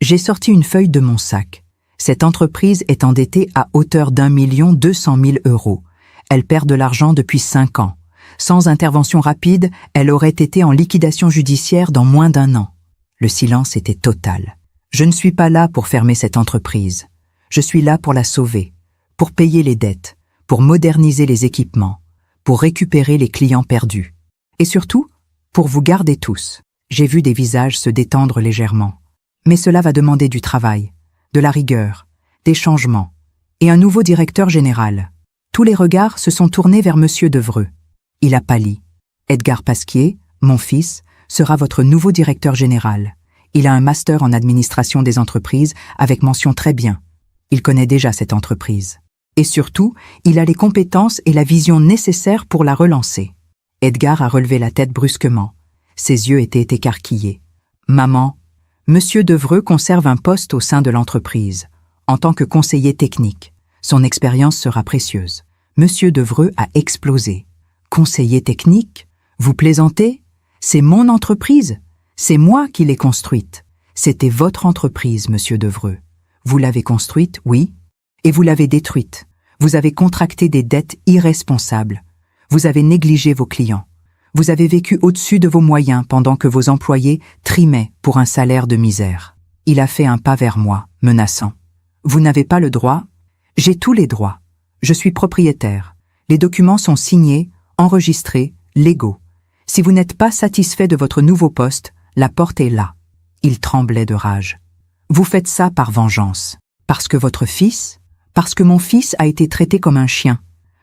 J'ai sorti une feuille de mon sac. Cette entreprise est endettée à hauteur d'1 200 000 €. Elle perd de l'argent depuis 5 ans. Sans intervention rapide, elle aurait été en liquidation judiciaire dans moins d'1 an. Le silence était total. Je ne suis pas là pour fermer cette entreprise. Je suis là pour la sauver, pour payer les dettes, pour moderniser les équipements, pour récupérer les clients perdus. Et surtout, pour vous garder tous. J'ai vu des visages se détendre légèrement. Mais cela va demander du travail, de la rigueur, des changements, et un nouveau directeur général. Tous les regards se sont tournés vers Monsieur Devreux. Il a pâli. Edgar Pasquier, mon fils, sera votre nouveau directeur général. Il a un master en administration des entreprises avec mention très bien. Il connaît déjà cette entreprise. Et surtout, il a les compétences et la vision nécessaires pour la relancer. Edgar a relevé la tête brusquement. Ses yeux étaient écarquillés. Maman, Monsieur Devreux conserve un poste au sein de l'entreprise, en tant que conseiller technique. Son expérience sera précieuse. Monsieur Devreux a explosé. Conseiller technique? Vous plaisantez? C'est mon entreprise. C'est moi qui l'ai construite. C'était votre entreprise, Monsieur Devreux. Vous l'avez construite, oui, et vous l'avez détruite. Vous avez contracté des dettes irresponsables. Vous avez négligé vos clients. Vous avez vécu au-dessus de vos moyens pendant que vos employés trimaient pour un salaire de misère. Il a fait un pas vers moi, menaçant. Vous n'avez pas le droit? J'ai tous les droits. Je suis propriétaire. Les documents sont signés, enregistrés, légaux. Si vous n'êtes pas satisfait de votre nouveau poste, la porte est là. Il tremblait de rage. Vous faites ça par vengeance. Parce que votre fils? Parce que mon fils a été traité comme un chien.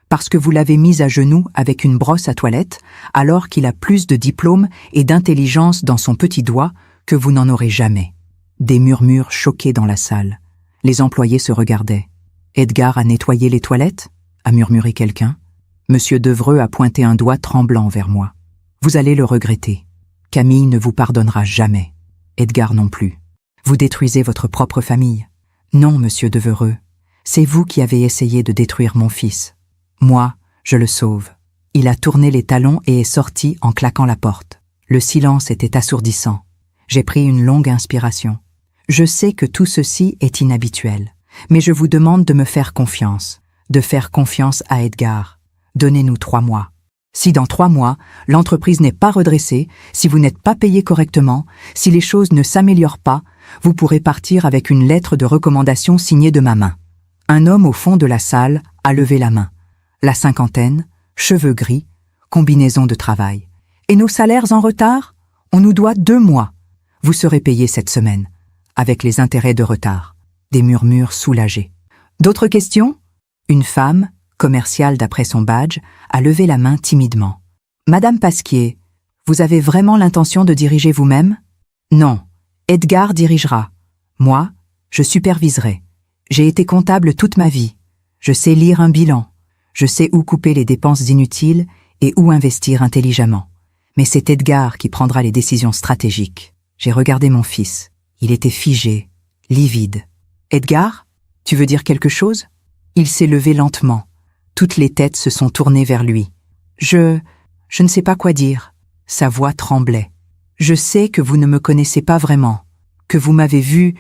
Parce que vous l'avez mis à genoux avec une brosse à toilette, alors qu'il a plus de diplôme et d'intelligence dans son petit doigt que vous n'en aurez jamais. Des murmures choqués dans la salle. Les employés se regardaient. Edgar a nettoyé les toilettes? A murmuré quelqu'un. Monsieur Devreux a pointé un doigt tremblant vers moi. Vous allez le regretter. Camille ne vous pardonnera jamais. Edgar non plus. Vous détruisez votre propre famille. Non, Monsieur Devreux. C'est vous qui avez essayé de détruire mon fils. Moi, je le sauve. Il a tourné les talons et est sorti en claquant la porte. Le silence était assourdissant. J'ai pris une longue inspiration. Je sais que tout ceci est inhabituel, mais je vous demande de me faire confiance, de faire confiance à Edgar. Donnez-nous 3 mois. Si dans 3 mois, l'entreprise n'est pas redressée, si vous n'êtes pas payé correctement, si les choses ne s'améliorent pas, vous pourrez partir avec une lettre de recommandation signée de ma main. Un homme au fond de la salle a levé la main. La cinquantaine, cheveux gris, combinaison de travail. Et nos salaires en retard? On nous doit 2 mois. Vous serez payé cette semaine, avec les intérêts de retard. Des murmures soulagés. D'autres questions? Une femme, commerciale d'après son badge, a levé la main timidement. Madame Pasquier, vous avez vraiment l'intention de diriger vous-même? Non, Edgar dirigera. Moi, je superviserai. J'ai été comptable toute ma vie. Je sais lire un bilan. Je sais où couper les dépenses inutiles et où investir intelligemment. Mais c'est Edgar qui prendra les décisions stratégiques. J'ai regardé mon fils. Il était figé, livide. Edgar, tu veux dire quelque chose? Il s'est levé lentement. Toutes les têtes se sont tournées vers lui. Je ne sais pas quoi dire. Sa voix tremblait. Je sais que vous ne me connaissez pas vraiment, que vous m'avez vu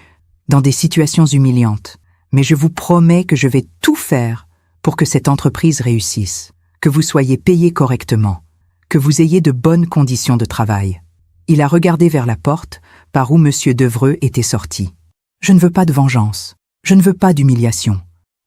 dans des situations humiliantes. Mais je vous promets que je vais tout faire pour que cette entreprise réussisse, que vous soyez payé correctement, que vous ayez de bonnes conditions de travail. Il a regardé vers la porte par où M. Devreux était sorti. Je ne veux pas de vengeance. Je ne veux pas d'humiliation.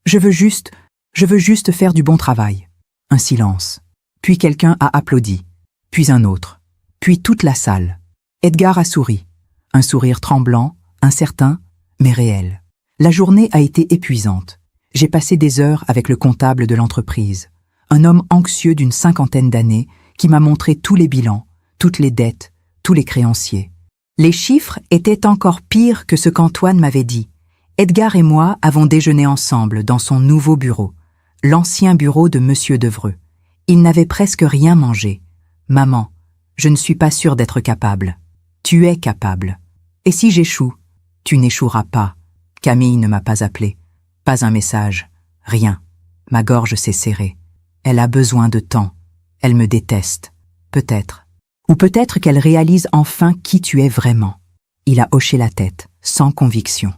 Je veux juste faire du bon travail. Un silence. Puis quelqu'un a applaudi. Puis un autre. Puis toute la salle. Edgar a souri. Un sourire tremblant, incertain, mais réel. La journée a été épuisante. J'ai passé des heures avec le comptable de l'entreprise. Un homme anxieux d'une 50aine d'années qui m'a montré tous les bilans, toutes les dettes, tous les créanciers. Les chiffres étaient encore pires que ce qu'Antoine m'avait dit. Edgar et moi avons déjeuné ensemble dans son nouveau bureau, l'ancien bureau de M. Devreux. Il n'avait presque rien mangé. « Maman, je ne suis pas sûre d'être capable. »« Tu es capable. Et si j'échoue ?»« Tu n'échoueras pas. » Camille ne m'a pas appelé. Pas un message. Rien. Ma gorge s'est serrée. Elle a besoin de temps. Elle me déteste. Peut-être. Ou peut-être qu'elle réalise enfin qui tu es vraiment. Il a hoché la tête, sans conviction.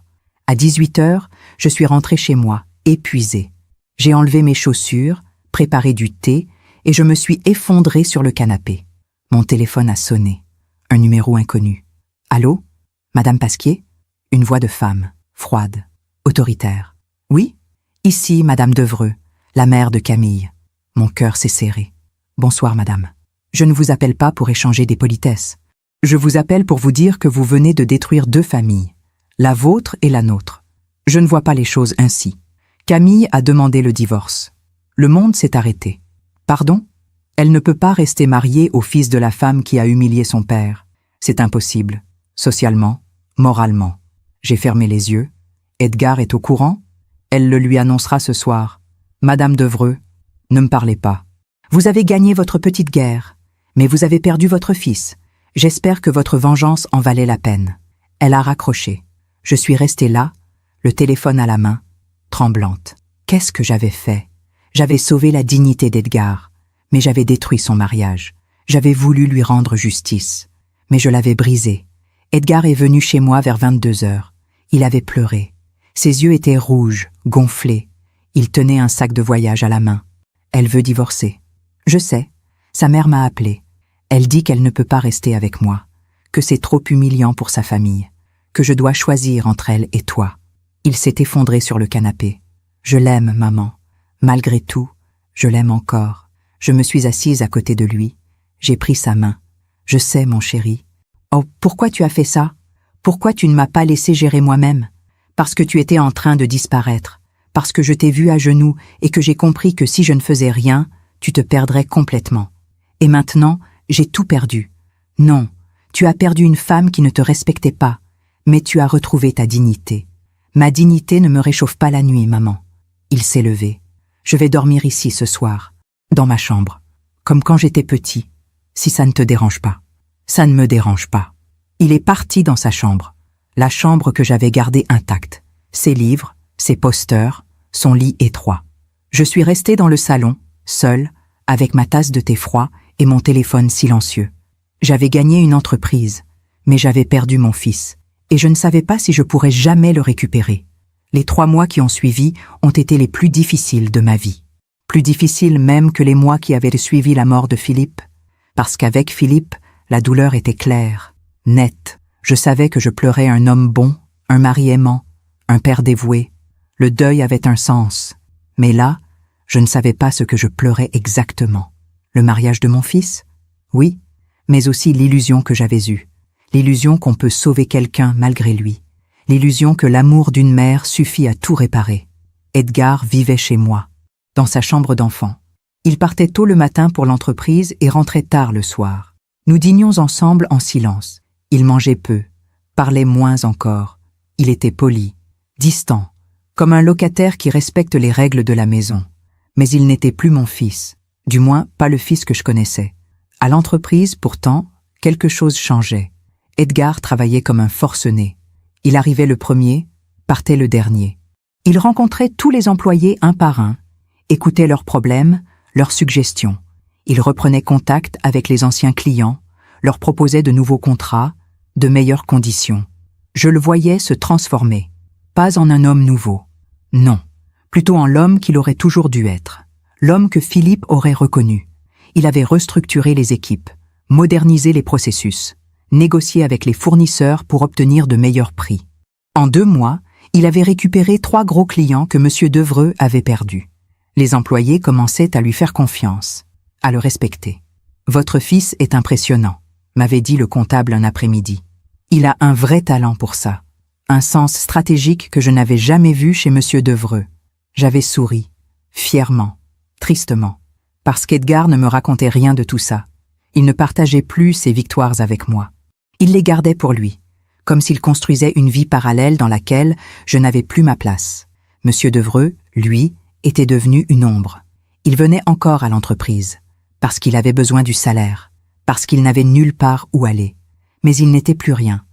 À 18h, je suis rentrée chez moi, épuisée. J'ai enlevé mes chaussures, préparé du thé, et je me suis effondrée sur le canapé. Mon téléphone a sonné. Un numéro inconnu. « Allô? Madame Pasquier ?» Une voix de femme, froide, autoritaire. « Oui? Ici, Madame Devreux, la mère de Camille. » Mon cœur s'est serré. « Bonsoir, madame. Je ne vous appelle pas pour échanger des politesses. Je vous appelle pour vous dire que vous venez de détruire 2 familles, la vôtre et la nôtre. Je ne vois pas les choses ainsi. Camille a demandé le divorce. Le monde s'est arrêté. Pardon? Elle ne peut pas rester mariée au fils de la femme qui a humilié son père. C'est impossible, socialement, moralement. J'ai fermé les yeux. Edgar est au courant? Elle le lui annoncera ce soir. Madame Devreux, ne me parlez pas. Vous avez gagné votre petite guerre, mais vous avez perdu votre fils. J'espère que votre vengeance en valait la peine. Elle a raccroché. Je suis restée là, le téléphone à la main, tremblante. Qu'est-ce que j'avais fait? J'avais sauvé la dignité d'Edgar, mais j'avais détruit son mariage. J'avais voulu lui rendre justice, mais je l'avais brisé. Edgar est venu chez moi vers 22h. Il avait pleuré. Ses yeux étaient rouges, gonflés. Il tenait un sac de voyage à la main. Elle veut divorcer. Je sais. Sa mère m'a appelée. Elle dit qu'elle ne peut pas rester avec moi, que c'est trop humiliant pour sa famille, que je dois choisir entre elle et toi. Il s'est effondré sur le canapé. Je l'aime, maman. Malgré tout, je l'aime encore. Je me suis assise à côté de lui. J'ai pris sa main. Je sais, mon chéri. Oh, pourquoi tu as fait ça? Pourquoi tu ne m'as pas laissé gérer moi-même? Parce que tu étais en train de disparaître. Parce que je t'ai vu à genoux et que j'ai compris que si je ne faisais rien, tu te perdrais complètement. Et maintenant, j'ai tout perdu. Non, tu as perdu une femme qui ne te respectait pas, mais tu as retrouvé ta dignité. Ma dignité ne me réchauffe pas la nuit, maman. Il s'est levé. Je vais dormir ici ce soir, dans ma chambre, comme quand j'étais petit, si ça ne te dérange pas. Ça ne me dérange pas. Il est parti dans sa chambre, la chambre que j'avais gardée intacte, ses livres, ses posters, son lit étroit. Je suis restée dans le salon, seule, avec ma tasse de thé froid et mon téléphone silencieux. J'avais gagné une entreprise, mais j'avais perdu mon fils, et je ne savais pas si je pourrais jamais le récupérer. Les 3 mois qui ont suivi ont été les plus difficiles de ma vie. Plus difficiles même que les mois qui avaient suivi la mort de Philippe, parce qu'avec Philippe, la douleur était claire, nette. Je savais que je pleurais un homme bon, un mari aimant, un père dévoué. Le deuil avait un sens, mais là, je ne savais pas ce que je pleurais exactement. Le mariage de mon fils? Oui, mais aussi l'illusion que j'avais eue. L'illusion qu'on peut sauver quelqu'un malgré lui. L'illusion que l'amour d'une mère suffit à tout réparer. Edgar vivait chez moi, dans sa chambre d'enfant. Il partait tôt le matin pour l'entreprise et rentrait tard le soir. Nous dînions ensemble en silence. Il mangeait peu, parlait moins encore. Il était poli, distant, comme un locataire qui respecte les règles de la maison. Mais il n'était plus mon fils, du moins pas le fils que je connaissais. À l'entreprise, pourtant, quelque chose changeait. Edgar travaillait comme un forcené. Il arrivait le premier, partait le dernier. Il rencontrait tous les employés un par un, écoutait leurs problèmes, leurs suggestions. Il reprenait contact avec les anciens clients, leur proposait de nouveaux contrats, de meilleures conditions. Je le voyais se transformer, pas en un homme nouveau, Non, plutôt en l'homme qu'il aurait toujours dû être. L'homme que Philippe aurait reconnu. Il avait restructuré les équipes, modernisé les processus, négocié avec les fournisseurs pour obtenir de meilleurs prix. En 2 mois, il avait récupéré 3 gros clients que M. Devreux avait perdus. Les employés commençaient à lui faire confiance, à le respecter. « Votre fils est impressionnant », m'avait dit le comptable un après-midi. Il a un vrai talent pour ça, un sens stratégique que je n'avais jamais vu chez M. Devreux. J'avais souri, fièrement, tristement, parce qu'Edgar ne me racontait rien de tout ça. Il ne partageait plus ses victoires avec moi. Il les gardait pour lui, comme s'il construisait une vie parallèle dans laquelle je n'avais plus ma place. M. Devreux, lui, était devenu une ombre. Il venait encore à l'entreprise, parce qu'il avait besoin du salaire, parce qu'il n'avait nulle part où aller. Mais il n'était plus rien,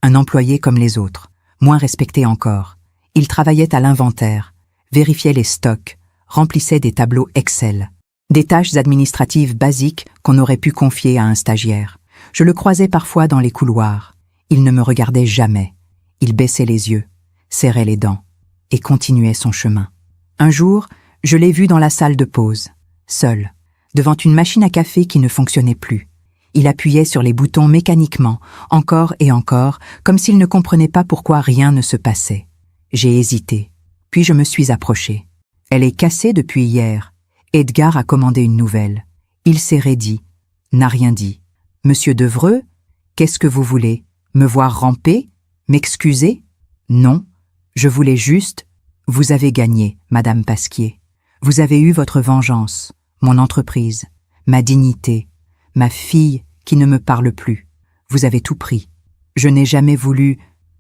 un employé comme les autres, moins respecté encore. Il travaillait à l'inventaire, vérifiait les stocks, remplissait des tableaux Excel, des tâches administratives basiques qu'on aurait pu confier à un stagiaire. Je le croisais parfois dans les couloirs. Il ne me regardait jamais. Il baissait les yeux, serrait les dents et continuait son chemin. Un jour, je l'ai vu dans la salle de pause, seul, devant une machine à café qui ne fonctionnait plus. Il appuyait sur les boutons mécaniquement, encore et encore, comme s'il ne comprenait pas pourquoi rien ne se passait. J'ai hésité, puis je me suis approché. Elle est cassée depuis hier. Edgar a commandé une nouvelle. Il s'est raidi, n'a rien dit. Monsieur Devreux, qu'est-ce que vous voulez? Me voir ramper? M'excuser? Non, je voulais juste... Vous avez gagné, Madame Pasquier. Vous avez eu votre vengeance, mon entreprise, ma dignité, ma fille qui ne me parle plus. Vous avez tout pris. Je n'ai jamais voulu...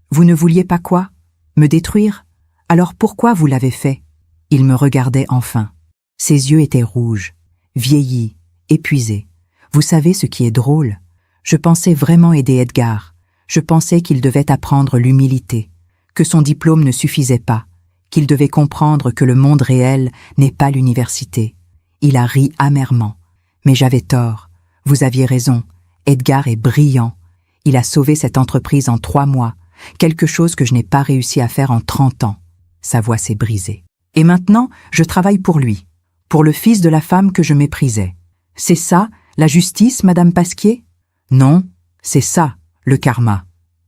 Vous ne vouliez pas quoi? Me détruire? Alors pourquoi vous l'avez fait? Il me regardait enfin. Ses yeux étaient rouges, vieillis, épuisés. Vous savez ce qui est drôle? Je pensais vraiment aider Edgar. Je pensais qu'il devait apprendre l'humilité, que son diplôme ne suffisait pas, qu'il devait comprendre que le monde réel n'est pas l'université. Il a ri amèrement. Mais j'avais tort. Vous aviez raison. Edgar est brillant. Il a sauvé cette entreprise en 3 mois, quelque chose que je n'ai pas réussi à faire en 30 ans. Sa voix s'est brisée. Et maintenant, je travaille pour lui, pour le fils de la femme que je méprisais. C'est ça, la justice, Madame Pasquier? Non, c'est ça, le karma.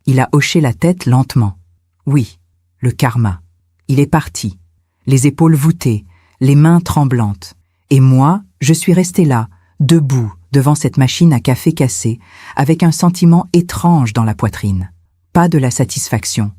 Il a hoché la tête lentement. Oui, le karma. Il est parti, les épaules voûtées, les mains tremblantes. Et moi, je suis resté là, debout, devant cette machine à café cassée, avec un sentiment étrange dans la poitrine. Pas de la satisfaction,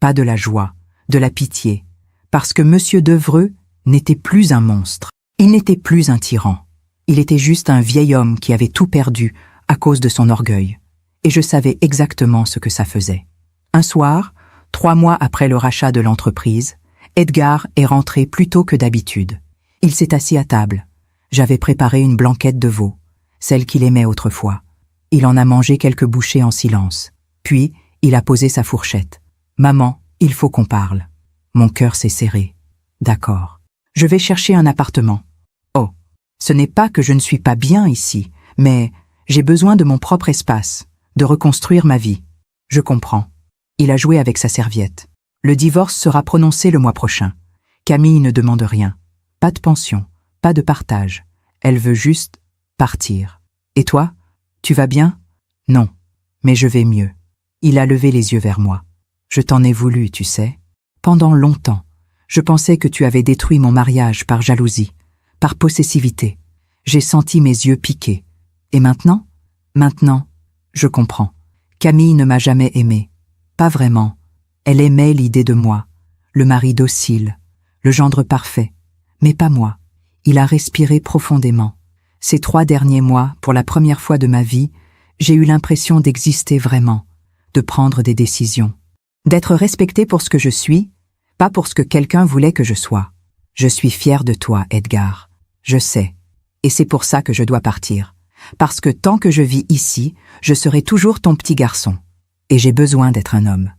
pas de la joie, de la pitié, parce que M. Devreux n'était plus un monstre. Il n'était plus un tyran. Il était juste un vieil homme qui avait tout perdu à cause de son orgueil. Et je savais exactement ce que ça faisait. Un soir, 3 mois après le rachat de l'entreprise, Edgar est rentré plus tôt que d'habitude. Il s'est assis à table. J'avais préparé une blanquette de veau, celle qu'il aimait autrefois. Il en a mangé quelques bouchées en silence. Puis, il a posé sa fourchette. « Maman, il faut qu'on parle. » Mon cœur s'est serré. « D'accord. Je vais chercher un appartement. » Oh, ce n'est pas que je ne suis pas bien ici, mais j'ai besoin de mon propre espace, de reconstruire ma vie. Je comprends. Il a joué avec sa serviette. Le divorce sera prononcé le mois prochain. Camille ne demande rien. Pas de pension, pas de partage. Elle veut juste partir. Et toi, tu vas bien? Non, mais je vais mieux. Il a levé les yeux vers moi. Je t'en ai voulu, tu sais. Pendant longtemps, je pensais que tu avais détruit mon mariage par jalousie, par possessivité. J'ai senti mes yeux piquer. Et maintenant? Maintenant, je comprends. Camille ne m'a jamais aimé. Pas vraiment. Elle aimait l'idée de moi, le mari docile, le gendre parfait. Mais pas moi. Il a respiré profondément. Ces 3 derniers mois, pour la première fois de ma vie, j'ai eu l'impression d'exister vraiment, de prendre des décisions, d'être respectée pour ce que je suis, pas pour ce que quelqu'un voulait que je sois. Je suis fière de toi, Edgar. Je sais. Et c'est pour ça que je dois partir. Parce que tant que je vis ici, je serai toujours ton petit garçon. Et j'ai besoin d'être un homme.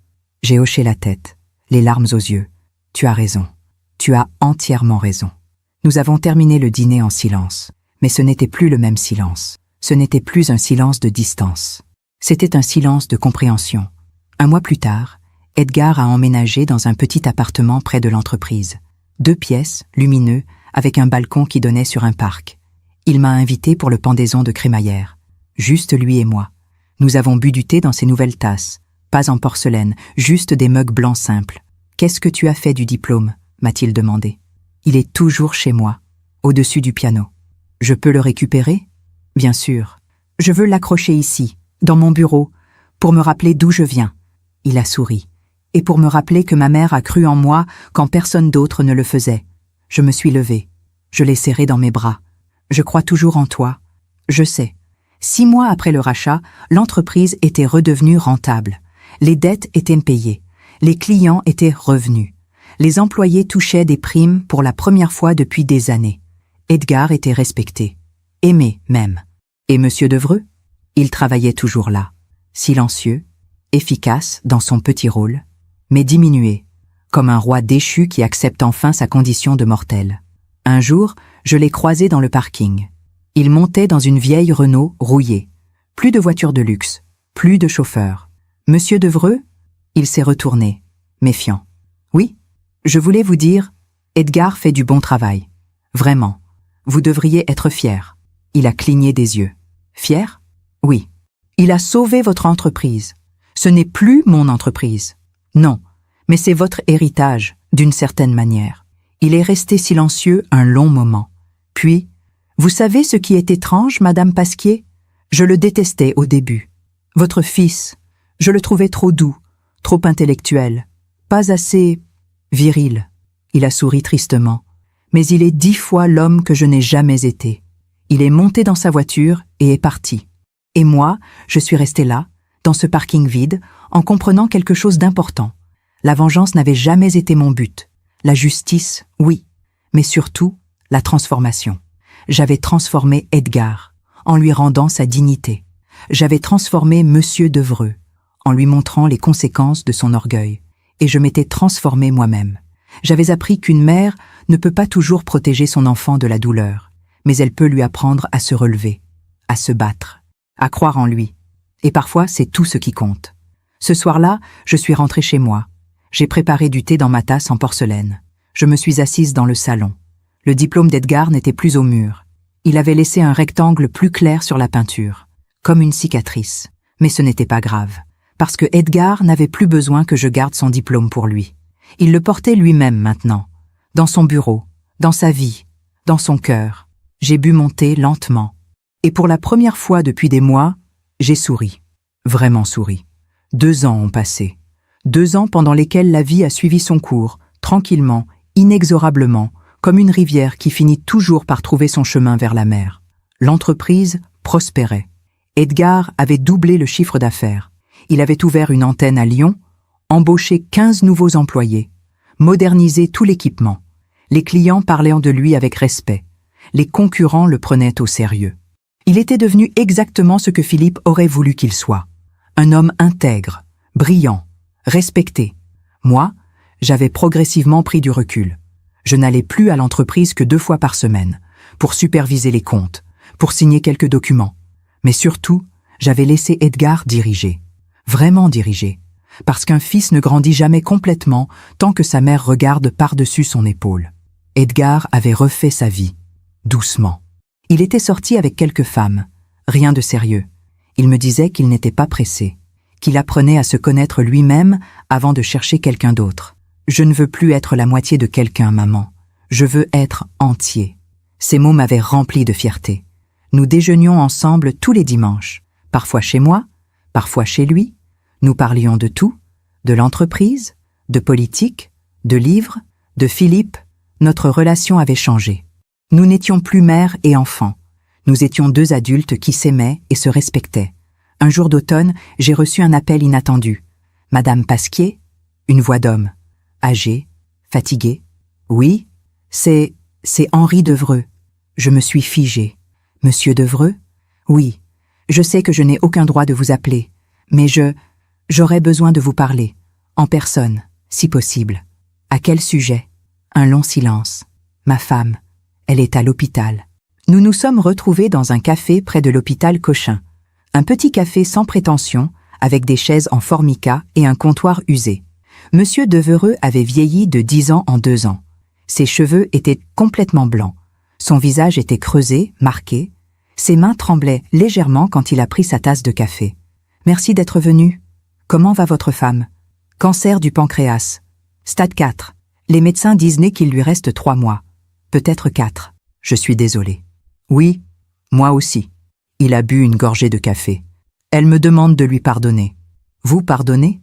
J'ai hoché la tête, les larmes aux yeux. Tu as raison. Tu as entièrement raison. Nous avons terminé le dîner en silence. Mais ce n'était plus le même silence. Ce n'était plus un silence de distance. C'était un silence de compréhension. Un mois plus tard, Edgar a emménagé dans un petit appartement près de l'entreprise. 2 pièces, lumineux, avec un balcon qui donnait sur un parc. Il m'a invité pour le pendaison de crémaillère. Juste lui et moi. Nous avons bu du thé dans ses nouvelles tasses. Pas en porcelaine, juste des mugs blancs simples. « Qu'est-ce que tu as fait du diplôme ?» m'a-t-il demandé. « Il est toujours chez moi, au-dessus du piano. Je peux le récupérer ? Bien sûr. Je veux l'accrocher ici, dans mon bureau, pour me rappeler d'où je viens. » Il a souri. Et pour me rappeler que ma mère a cru en moi quand personne d'autre ne le faisait. Je me suis levée. Je l'ai serré dans mes bras. Je crois toujours en toi. Je sais. 6 mois après le rachat, l'entreprise était redevenue rentable. Les dettes étaient payées. Les clients étaient revenus. Les employés touchaient des primes pour la première fois depuis des années. Edgar était respecté. Aimé même. Et Monsieur Devreux? Il travaillait toujours là. Silencieux, efficace dans son petit rôle, mais diminué, comme un roi déchu qui accepte enfin sa condition de mortel. Un jour, je l'ai croisé dans le parking. Il montait dans une vieille Renault rouillée. Plus de voiture de luxe, plus de chauffeur. Monsieur Devreux? Il s'est retourné, méfiant. Oui, je voulais vous dire, Edgar fait du bon travail. Vraiment, vous devriez être fier. Il a cligné des yeux. Fier? Oui. Il a sauvé votre entreprise. Ce n'est plus mon entreprise. Non, mais c'est votre héritage, d'une certaine manière. Il est resté silencieux un long moment. Puis, vous savez ce qui est étrange, Madame Pasquier? Je le détestais au début. Votre fils, je le trouvais trop doux, trop intellectuel, pas assez viril. Il a souri tristement. Mais il est 10 fois l'homme que je n'ai jamais été. Il est monté dans sa voiture et est parti. Et moi, je suis restée là, dans ce parking vide, en comprenant quelque chose d'important. La vengeance n'avait jamais été mon but. La justice, oui, mais surtout, la transformation. J'avais transformé Edgar, en lui rendant sa dignité. J'avais transformé Monsieur Devreux, en lui montrant les conséquences de son orgueil. Et je m'étais transformée moi-même. J'avais appris qu'une mère ne peut pas toujours protéger son enfant de la douleur, mais elle peut lui apprendre à se relever, à se battre, à croire en lui. Et parfois, c'est tout ce qui compte. Ce soir-là, je suis rentrée chez moi. J'ai préparé du thé dans ma tasse en porcelaine. Je me suis assise dans le salon. Le diplôme d'Edgar n'était plus au mur. Il avait laissé un rectangle plus clair sur la peinture, comme une cicatrice. Mais ce n'était pas grave, parce que Edgar n'avait plus besoin que je garde son diplôme pour lui. Il le portait lui-même maintenant, dans son bureau, dans sa vie, dans son cœur. J'ai bu mon thé lentement. Et pour la première fois depuis des mois, j'ai souri. Vraiment souri. 2 ans ont passé. 2 ans pendant lesquels la vie a suivi son cours, tranquillement, inexorablement, comme une rivière qui finit toujours par trouver son chemin vers la mer. L'entreprise prospérait. Edgar avait doublé le chiffre d'affaires. Il avait ouvert une antenne à Lyon, embauché 15 nouveaux employés, modernisé tout l'équipement. Les clients parlaient de lui avec respect. Les concurrents le prenaient au sérieux. Il était devenu exactement ce que Philippe aurait voulu qu'il soit. Un homme intègre, brillant, respecté. Moi, j'avais progressivement pris du recul. Je n'allais plus à l'entreprise que 2 fois par semaine, pour superviser les comptes, pour signer quelques documents. Mais surtout, j'avais laissé Edgar diriger. Vraiment diriger. Parce qu'un fils ne grandit jamais complètement tant que sa mère regarde par-dessus son épaule. Edgar avait refait sa vie, doucement. Il était sorti avec quelques femmes, rien de sérieux. Il me disait qu'il n'était pas pressé, qu'il apprenait à se connaître lui-même avant de chercher quelqu'un d'autre. Je ne veux plus être la moitié de quelqu'un, maman. Je veux être entier. Ces mots m'avaient rempli de fierté. Nous déjeunions ensemble tous les dimanches, parfois chez moi, parfois chez lui. Nous parlions de tout, de l'entreprise, de politique, de livres, de Philippe. Notre relation avait changé. Nous n'étions plus mère et enfant. Nous étions 2 adultes qui s'aimaient et se respectaient. Un jour d'automne, j'ai reçu un appel inattendu. Madame Pasquier, une voix d'homme, âgée, fatiguée. Oui, c'est Henri Devreux. Je me suis figée. Monsieur Devreux? Oui, je sais que je n'ai aucun droit de vous appeler, mais j'aurais besoin de vous parler, en personne, si possible. À quel sujet? Un long silence. Ma femme, elle est à l'hôpital. Nous nous sommes retrouvés dans un café près de l'hôpital Cochin. Un petit café sans prétention, avec des chaises en formica et un comptoir usé. Monsieur Devereux avait vieilli de 10 ans en 2 ans. Ses cheveux étaient complètement blancs. Son visage était creusé, marqué. Ses mains tremblaient légèrement quand il a pris sa tasse de café. « Merci d'être venu. Comment va votre femme ? Cancer du pancréas. Stade 4. Les médecins disent qu'il lui reste 3 mois. Peut-être 4. Je suis désolé. Oui, moi aussi. Il a bu une gorgée de café. Elle me demande de lui pardonner. Vous pardonnez ?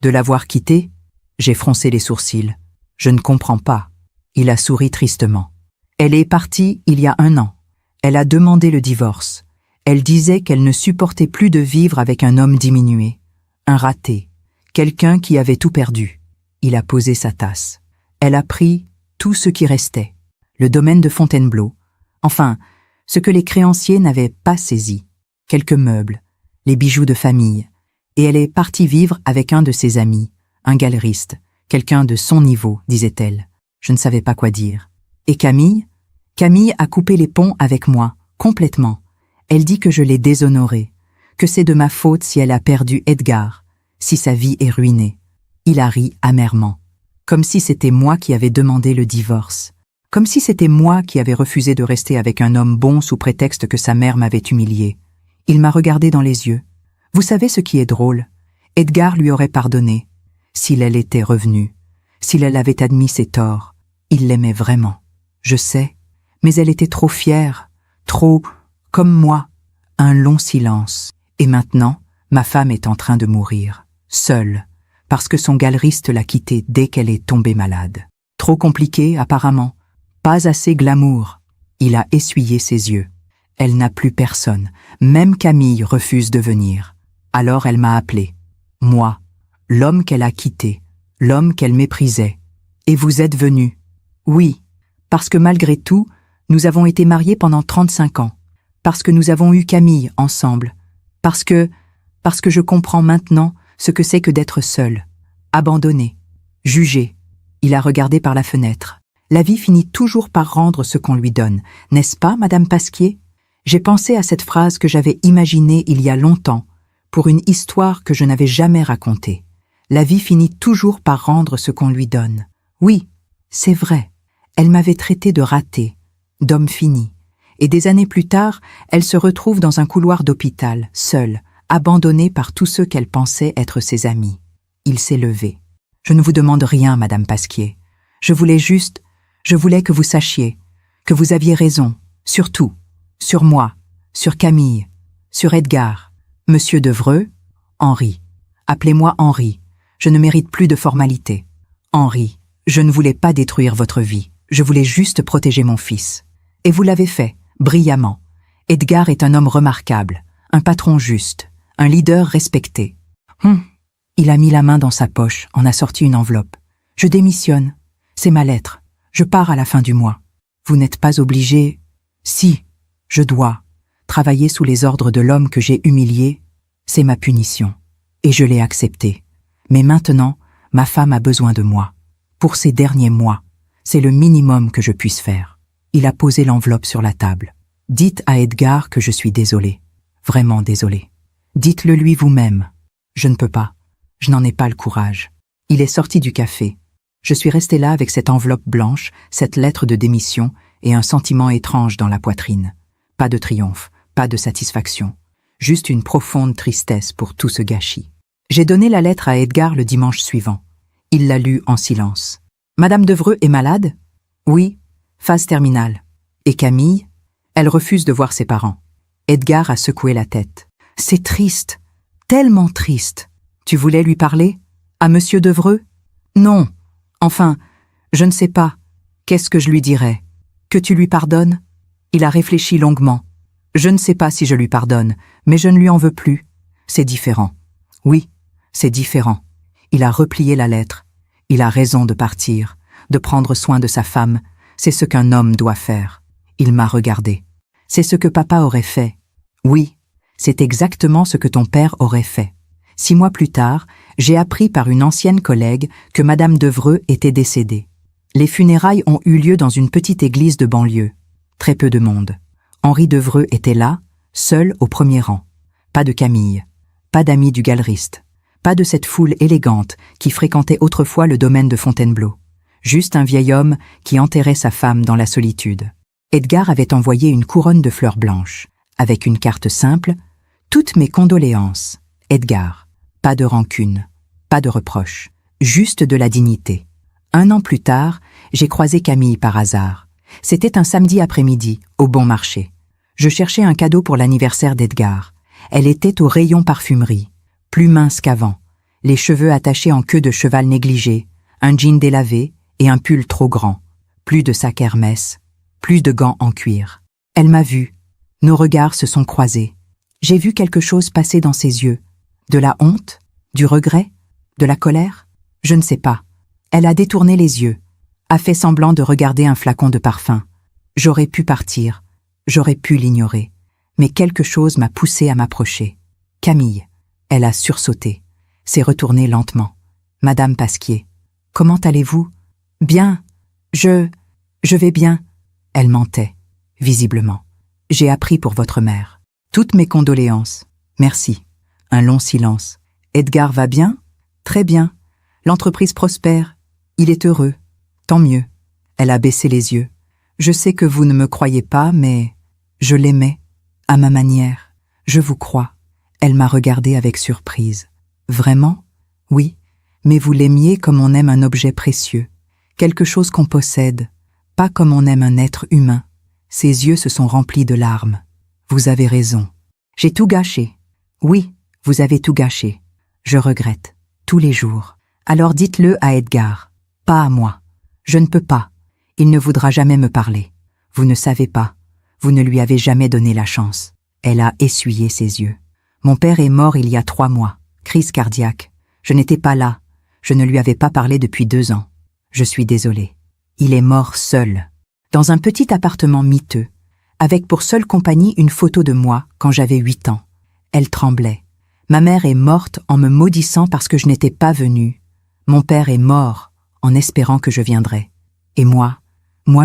De l'avoir quitté ? J'ai froncé les sourcils. Je ne comprends pas. Il a souri tristement. Elle est partie il y a 1 an. Elle a demandé le divorce. Elle disait qu'elle ne supportait plus de vivre avec un homme diminué, un raté, quelqu'un qui avait tout perdu. Il a posé sa tasse. Elle a pris tout ce qui restait, le domaine de Fontainebleau, enfin, ce que les créanciers n'avaient pas saisi, quelques meubles, les bijoux de famille, et elle est partie vivre avec un de ses amis, un galeriste, quelqu'un de son niveau, disait-elle. Je ne savais pas quoi dire. Et Camille ? Camille a coupé les ponts avec moi, complètement. Elle dit que je l'ai déshonorée, que c'est de ma faute si elle a perdu Edgar, si sa vie est ruinée. Il a ri amèrement, comme si c'était moi qui avais demandé le divorce, comme si c'était moi qui avais refusé de rester avec un homme bon sous prétexte que sa mère m'avait humiliée. Il m'a regardé dans les yeux. Vous savez ce qui est drôle ? Edgar lui aurait pardonné, s'il elle était revenue, s'il elle avait admis ses torts. Il l'aimait vraiment. Je sais, mais elle était trop fière, trop, comme moi. Un long silence. Et maintenant, ma femme est en train de mourir, seule, parce que son galeriste l'a quittée dès qu'elle est tombée malade. Trop compliqué, apparemment. Pas assez glamour. Il a essuyé ses yeux. Elle n'a plus personne. Même Camille refuse de venir. Alors elle m'a appelé. Moi, l'homme qu'elle a quitté, l'homme qu'elle méprisait. Et vous êtes venu. Oui, parce que malgré tout, nous avons été mariés pendant 35 ans. Parce que nous avons eu Camille ensemble. Parce que je comprends maintenant ce que c'est que d'être seul, abandonné, jugé. Il a regardé par la fenêtre. La vie finit toujours par rendre ce qu'on lui donne, n'est-ce pas, Madame Pasquier ? J'ai pensé à cette phrase que j'avais imaginée il y a longtemps, pour une histoire que je n'avais jamais racontée. La vie finit toujours par rendre ce qu'on lui donne. Oui, c'est vrai. Elle m'avait traité de raté, d'homme fini. Et des années plus tard, elle se retrouve dans un couloir d'hôpital, seule, abandonnée par tous ceux qu'elle pensait être ses amis. Il s'est levé. Je ne vous demande rien, Madame Pasquier. Je voulais que vous sachiez, que vous aviez raison, sur tout, sur moi, sur Camille, sur Edgar, Monsieur Devereux, Henri. Appelez-moi Henri, je ne mérite plus de formalités. Henri, je ne voulais pas détruire votre vie, je voulais juste protéger mon fils. Et vous l'avez fait, brillamment. Edgar est un homme remarquable, un patron juste, un leader respecté. Il a mis la main dans sa poche, en a sorti une enveloppe. Je démissionne. C'est ma lettre. Je pars à la fin du mois. Vous n'êtes pas obligé. Si, je dois. Travailler sous les ordres de l'homme que j'ai humilié, c'est ma punition. Et je l'ai accepté. Mais maintenant, ma femme a besoin de moi. Pour ces derniers mois, c'est le minimum que je puisse faire. Il a posé l'enveloppe sur la table. Dites à Edgar que je suis désolé. Vraiment désolé. Dites-le lui vous-même. Je ne peux pas. Je n'en ai pas le courage. Il est sorti du café. Je suis restée là avec cette enveloppe blanche, cette lettre de démission et un sentiment étrange dans la poitrine. Pas de triomphe, pas de satisfaction. Juste une profonde tristesse pour tout ce gâchis. J'ai donné la lettre à Edgar le dimanche suivant. Il l'a lue en silence. Madame Devereux est malade ? Oui, phase terminale. Et Camille ? Elle refuse de voir ses parents. Edgar a secoué la tête. C'est triste, tellement triste. Tu voulais lui parler ? À Monsieur Devereux ? Non. Enfin, je ne sais pas. Qu'est-ce que je lui dirais ? Que tu lui pardonnes ? Il a réfléchi longuement. Je ne sais pas si je lui pardonne, mais je ne lui en veux plus. C'est différent. Oui, c'est différent. Il a replié la lettre. Il a raison de partir, de prendre soin de sa femme. C'est ce qu'un homme doit faire. Il m'a regardé. C'est ce que papa aurait fait. Oui, c'est exactement ce que ton père aurait fait. 6 mois plus tard, j'ai appris par une ancienne collègue que Madame Devereux était décédée. Les funérailles ont eu lieu dans une petite église de banlieue. Très peu de monde. Henri Devereux était là, seul au premier rang. Pas de Camille, pas d'amis du galeriste, Pas de cette foule élégante qui fréquentait autrefois le domaine de Fontainebleau. Juste un vieil homme qui enterrait sa femme dans la solitude. Edgar avait envoyé une couronne de fleurs blanches, avec une carte simple, « Toutes mes condoléances, Edgar. » Pas de rancune, pas de reproche, juste de la dignité. 1 an plus tard, j'ai croisé Camille par hasard. C'était un samedi après-midi, au Bon Marché. Je cherchais un cadeau pour l'anniversaire d'Edgar. Elle était au rayon parfumerie, plus mince qu'avant, les cheveux attachés en queue de cheval négligée, un jean délavé et un pull trop grand. Plus de sac Hermès, plus de gants en cuir. Elle m'a vu. Nos regards se sont croisés. J'ai vu quelque chose passer dans ses yeux. De la honte? Du regret? De la colère? Je ne sais pas. Elle a détourné les yeux, a fait semblant de regarder un flacon de parfum. J'aurais pu partir, j'aurais pu l'ignorer, mais quelque chose m'a poussé à m'approcher. Camille, elle a sursauté, s'est retournée lentement. Madame Pasquier, comment allez-vous? Bien, je vais bien. Elle mentait, visiblement. J'ai appris pour votre mère. Toutes mes condoléances. Merci. Un long silence. Edgar va bien? Très bien. L'entreprise prospère. Il est heureux. Tant mieux. Elle a baissé les yeux. Je sais que vous ne me croyez pas, mais je l'aimais. À ma manière. Je vous crois. Elle m'a regardé avec surprise. Vraiment? Oui. Mais vous l'aimiez comme on aime un objet précieux. Quelque chose qu'on possède. Pas comme on aime un être humain. Ses yeux se sont remplis de larmes. Vous avez raison. J'ai tout gâché. Oui, vous avez tout gâché. Je regrette. Tous les jours. Alors dites-le à Edgar. Pas à moi. Je ne peux pas. Il ne voudra jamais me parler. Vous ne savez pas. Vous ne lui avez jamais donné la chance. Elle a essuyé ses yeux. Mon père est mort il y a 3 mois. Crise cardiaque. Je n'étais pas là. Je ne lui avais pas parlé depuis 2 ans. Je suis désolée. Il est mort seul. Dans un petit appartement miteux. Avec pour seule compagnie une photo de moi quand j'avais 8 ans. Elle tremblait. Ma mère est morte en me maudissant parce que je n'étais pas venue. Mon père est mort en espérant que je viendrais. Et moi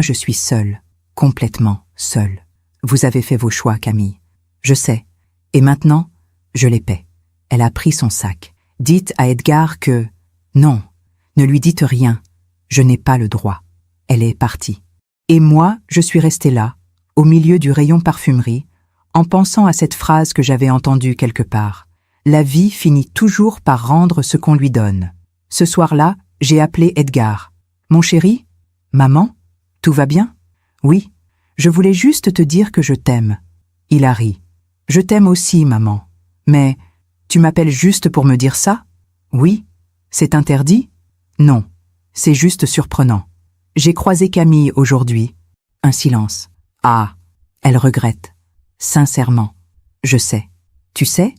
je suis seule, complètement seule. Vous avez fait vos choix, Camille. Je sais. Et maintenant, je les paie. Elle a pris son sac. Dites à Edgar que... Non, ne lui dites rien. Je n'ai pas le droit. Elle est partie. Et moi, je suis restée là, au milieu du rayon parfumerie, en pensant à cette phrase que j'avais entendue quelque part. La vie finit toujours par rendre ce qu'on lui donne. Ce soir-là, j'ai appelé Edgar. Mon chéri? Maman? Tout va bien? Oui. Je voulais juste te dire que je t'aime. Il a ri. Je t'aime aussi, maman. Mais, tu m'appelles juste pour me dire ça? Oui. C'est interdit? Non. C'est juste surprenant. J'ai croisé Camille aujourd'hui. Un silence. Ah, elle regrette. Sincèrement. Je sais. Tu sais?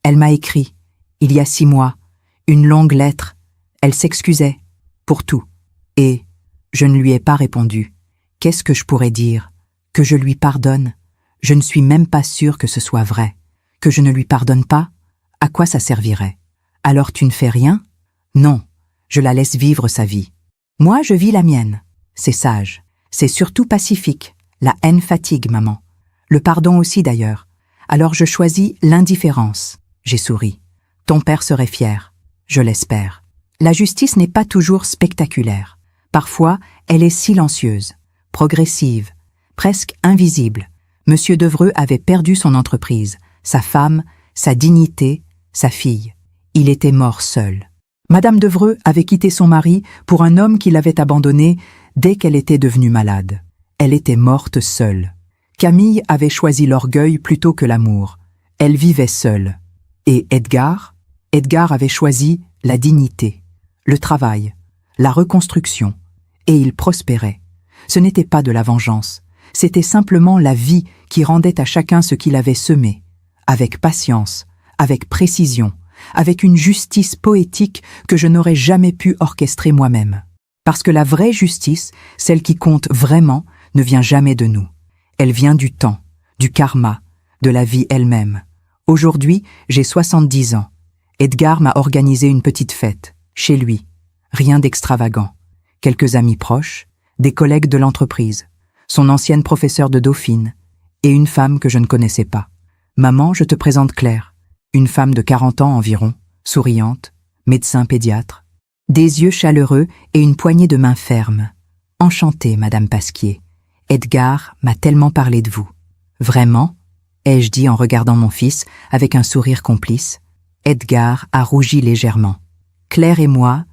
Elle m'a écrit, il y a 6 mois, une longue lettre. Elle s'excusait. Pour tout. Et je ne lui ai pas répondu. Qu'est-ce que je pourrais dire? Que je lui pardonne? Je ne suis même pas sûre que ce soit vrai. Que je ne lui pardonne pas? À quoi ça servirait? Alors tu ne fais rien? Non, je la laisse vivre sa vie. Moi, je vis la mienne. C'est sage. C'est surtout pacifique. La haine fatigue, maman. Le pardon aussi, d'ailleurs. Alors je choisis l'indifférence. J'ai souri. Ton père serait fier. Je l'espère. La justice n'est pas toujours spectaculaire. Parfois, elle est silencieuse, progressive, presque invisible. Monsieur Devreux avait perdu son entreprise, sa femme, sa dignité, sa fille. Il était mort seul. Madame Devreux avait quitté son mari pour un homme qui l'avait abandonnée dès qu'elle était devenue malade. Elle était morte seule. Camille avait choisi l'orgueil plutôt que l'amour. Elle vivait seule. Et Edgar avait choisi la dignité, le travail, la reconstruction. Et il prospérait. Ce n'était pas de la vengeance. C'était simplement la vie qui rendait à chacun ce qu'il avait semé. Avec patience, avec précision, avec une justice poétique que je n'aurais jamais pu orchestrer moi-même. Parce que la vraie justice, celle qui compte vraiment, ne vient jamais de nous. Elle vient du temps, du karma, de la vie elle-même. Aujourd'hui, j'ai 70 ans. Edgar m'a organisé une petite fête, chez lui. Rien d'extravagant. Quelques amis proches, des collègues de l'entreprise, son ancienne professeure de Dauphine, et une femme que je ne connaissais pas. Maman, je te présente Claire, une femme de 40 ans environ, souriante, médecin pédiatre, des yeux chaleureux et une poignée de main ferme. Enchantée, Madame Pasquier. Edgar m'a tellement parlé de vous. Vraiment? Ai-je dit en regardant mon fils avec un sourire complice. Edgar a rougi légèrement. Claire et moi,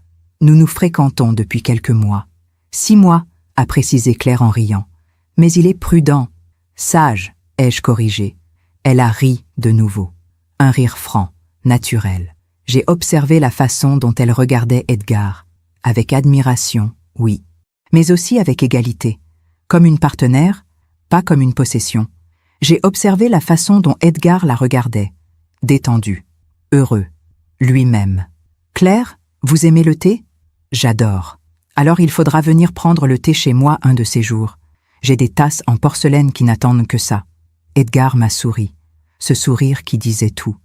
nous nous fréquentons depuis quelques mois. 6 mois, a précisé Claire en riant. Mais il est prudent, sage, ai-je corrigé. Elle a ri de nouveau. Un rire franc, naturel. J'ai observé la façon dont elle regardait Edgar. Avec admiration, oui. Mais aussi avec égalité. Comme une partenaire, pas comme une possession. J'ai observé la façon dont Edgar la regardait. Détendu, heureux, lui-même. Claire, vous aimez le thé? J'adore. Alors il faudra venir prendre le thé chez moi un de ces jours. J'ai des tasses en porcelaine qui n'attendent que ça. Edgar m'a souri. Ce sourire qui disait tout.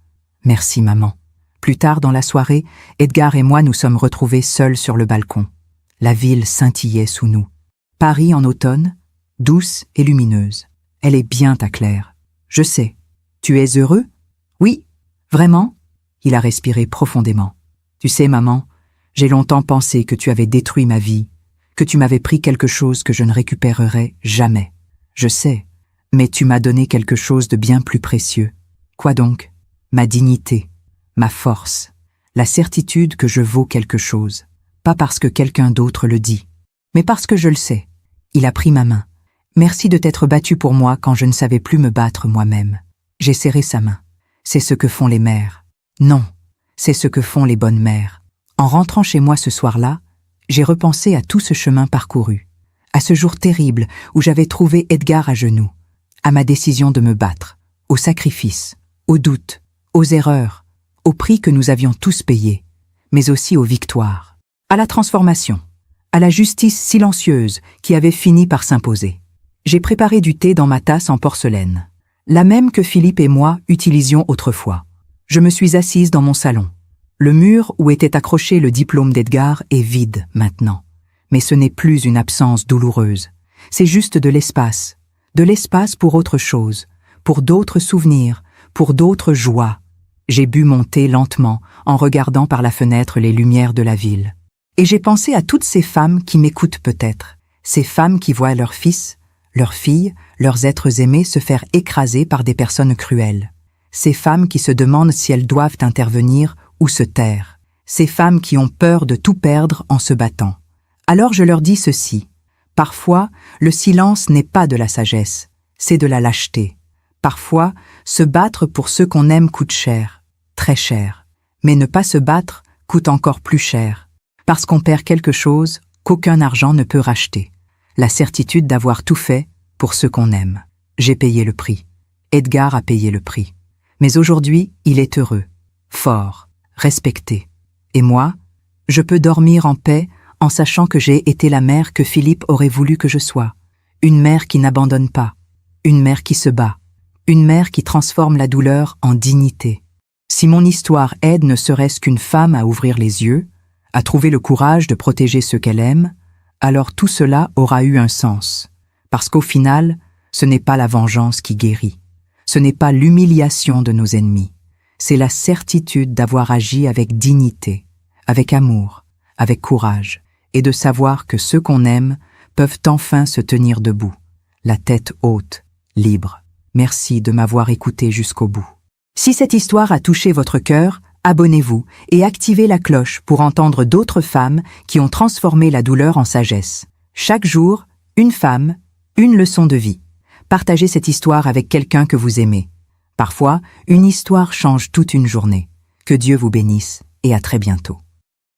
Merci, maman. Plus tard dans la soirée, Edgar et moi nous sommes retrouvés seuls sur le balcon. La ville scintillait sous nous. Paris en automne, douce et lumineuse. Elle est bien ta Claire. Je sais. Tu es heureux? Oui. Vraiment? Il a respiré profondément. Tu sais, maman, j'ai longtemps pensé que tu avais détruit ma vie, que tu m'avais pris quelque chose que je ne récupérerais jamais. Je sais, mais tu m'as donné quelque chose de bien plus précieux. Quoi donc? Ma dignité, ma force, la certitude que je vaux quelque chose, pas parce que quelqu'un d'autre le dit, mais parce que je le sais. Il a pris ma main. Merci de t'être battu pour moi quand je ne savais plus me battre moi-même. J'ai serré sa main. C'est ce que font les mères. Non, c'est ce que font les bonnes mères. En rentrant chez moi ce soir-là, j'ai repensé à tout ce chemin parcouru, à ce jour terrible où j'avais trouvé Edgar à genoux, à ma décision de me battre, au sacrifice, aux doutes, aux erreurs, au prix que nous avions tous payé, mais aussi aux victoires, à la transformation, à la justice silencieuse qui avait fini par s'imposer. J'ai préparé du thé dans ma tasse en porcelaine, la même que Philippe et moi utilisions autrefois. Je me suis assise dans mon salon. Le mur où était accroché le diplôme d'Edgar est vide maintenant. Mais ce n'est plus une absence douloureuse. C'est juste de l'espace pour autre chose, pour d'autres souvenirs, pour d'autres joies. J'ai bu mon thé lentement en regardant par la fenêtre les lumières de la ville. Et j'ai pensé à toutes ces femmes qui m'écoutent peut-être, ces femmes qui voient leurs fils, leurs filles, leurs êtres aimés se faire écraser par des personnes cruelles. Ces femmes qui se demandent si elles doivent intervenir ou se taire. Ces femmes qui ont peur de tout perdre en se battant. Alors je leur dis ceci. Parfois, le silence n'est pas de la sagesse, c'est de la lâcheté. Parfois, se battre pour ceux qu'on aime coûte cher, très cher. Mais ne pas se battre coûte encore plus cher. Parce qu'on perd quelque chose qu'aucun argent ne peut racheter. La certitude d'avoir tout fait pour ceux qu'on aime. J'ai payé le prix. Edgar a payé le prix. Mais aujourd'hui, il est heureux, fort, respecté. Et moi, je peux dormir en paix en sachant que j'ai été la mère que Philippe aurait voulu que je sois. Une mère qui n'abandonne pas, une mère qui se bat, une mère qui transforme la douleur en dignité. Si mon histoire aide ne serait-ce qu'une femme à ouvrir les yeux, à trouver le courage de protéger ceux qu'elle aime, alors tout cela aura eu un sens. Parce qu'au final, ce n'est pas la vengeance qui guérit. Ce n'est pas l'humiliation de nos ennemis. C'est la certitude d'avoir agi avec dignité, avec amour, avec courage, et de savoir que ceux qu'on aime peuvent enfin se tenir debout, la tête haute, libre. Merci de m'avoir écouté jusqu'au bout. Si cette histoire a touché votre cœur, abonnez-vous et activez la cloche pour entendre d'autres femmes qui ont transformé la douleur en sagesse. Chaque jour, une femme, une leçon de vie. Partagez cette histoire avec quelqu'un que vous aimez. Parfois, une histoire change toute une journée. Que Dieu vous bénisse et à très bientôt.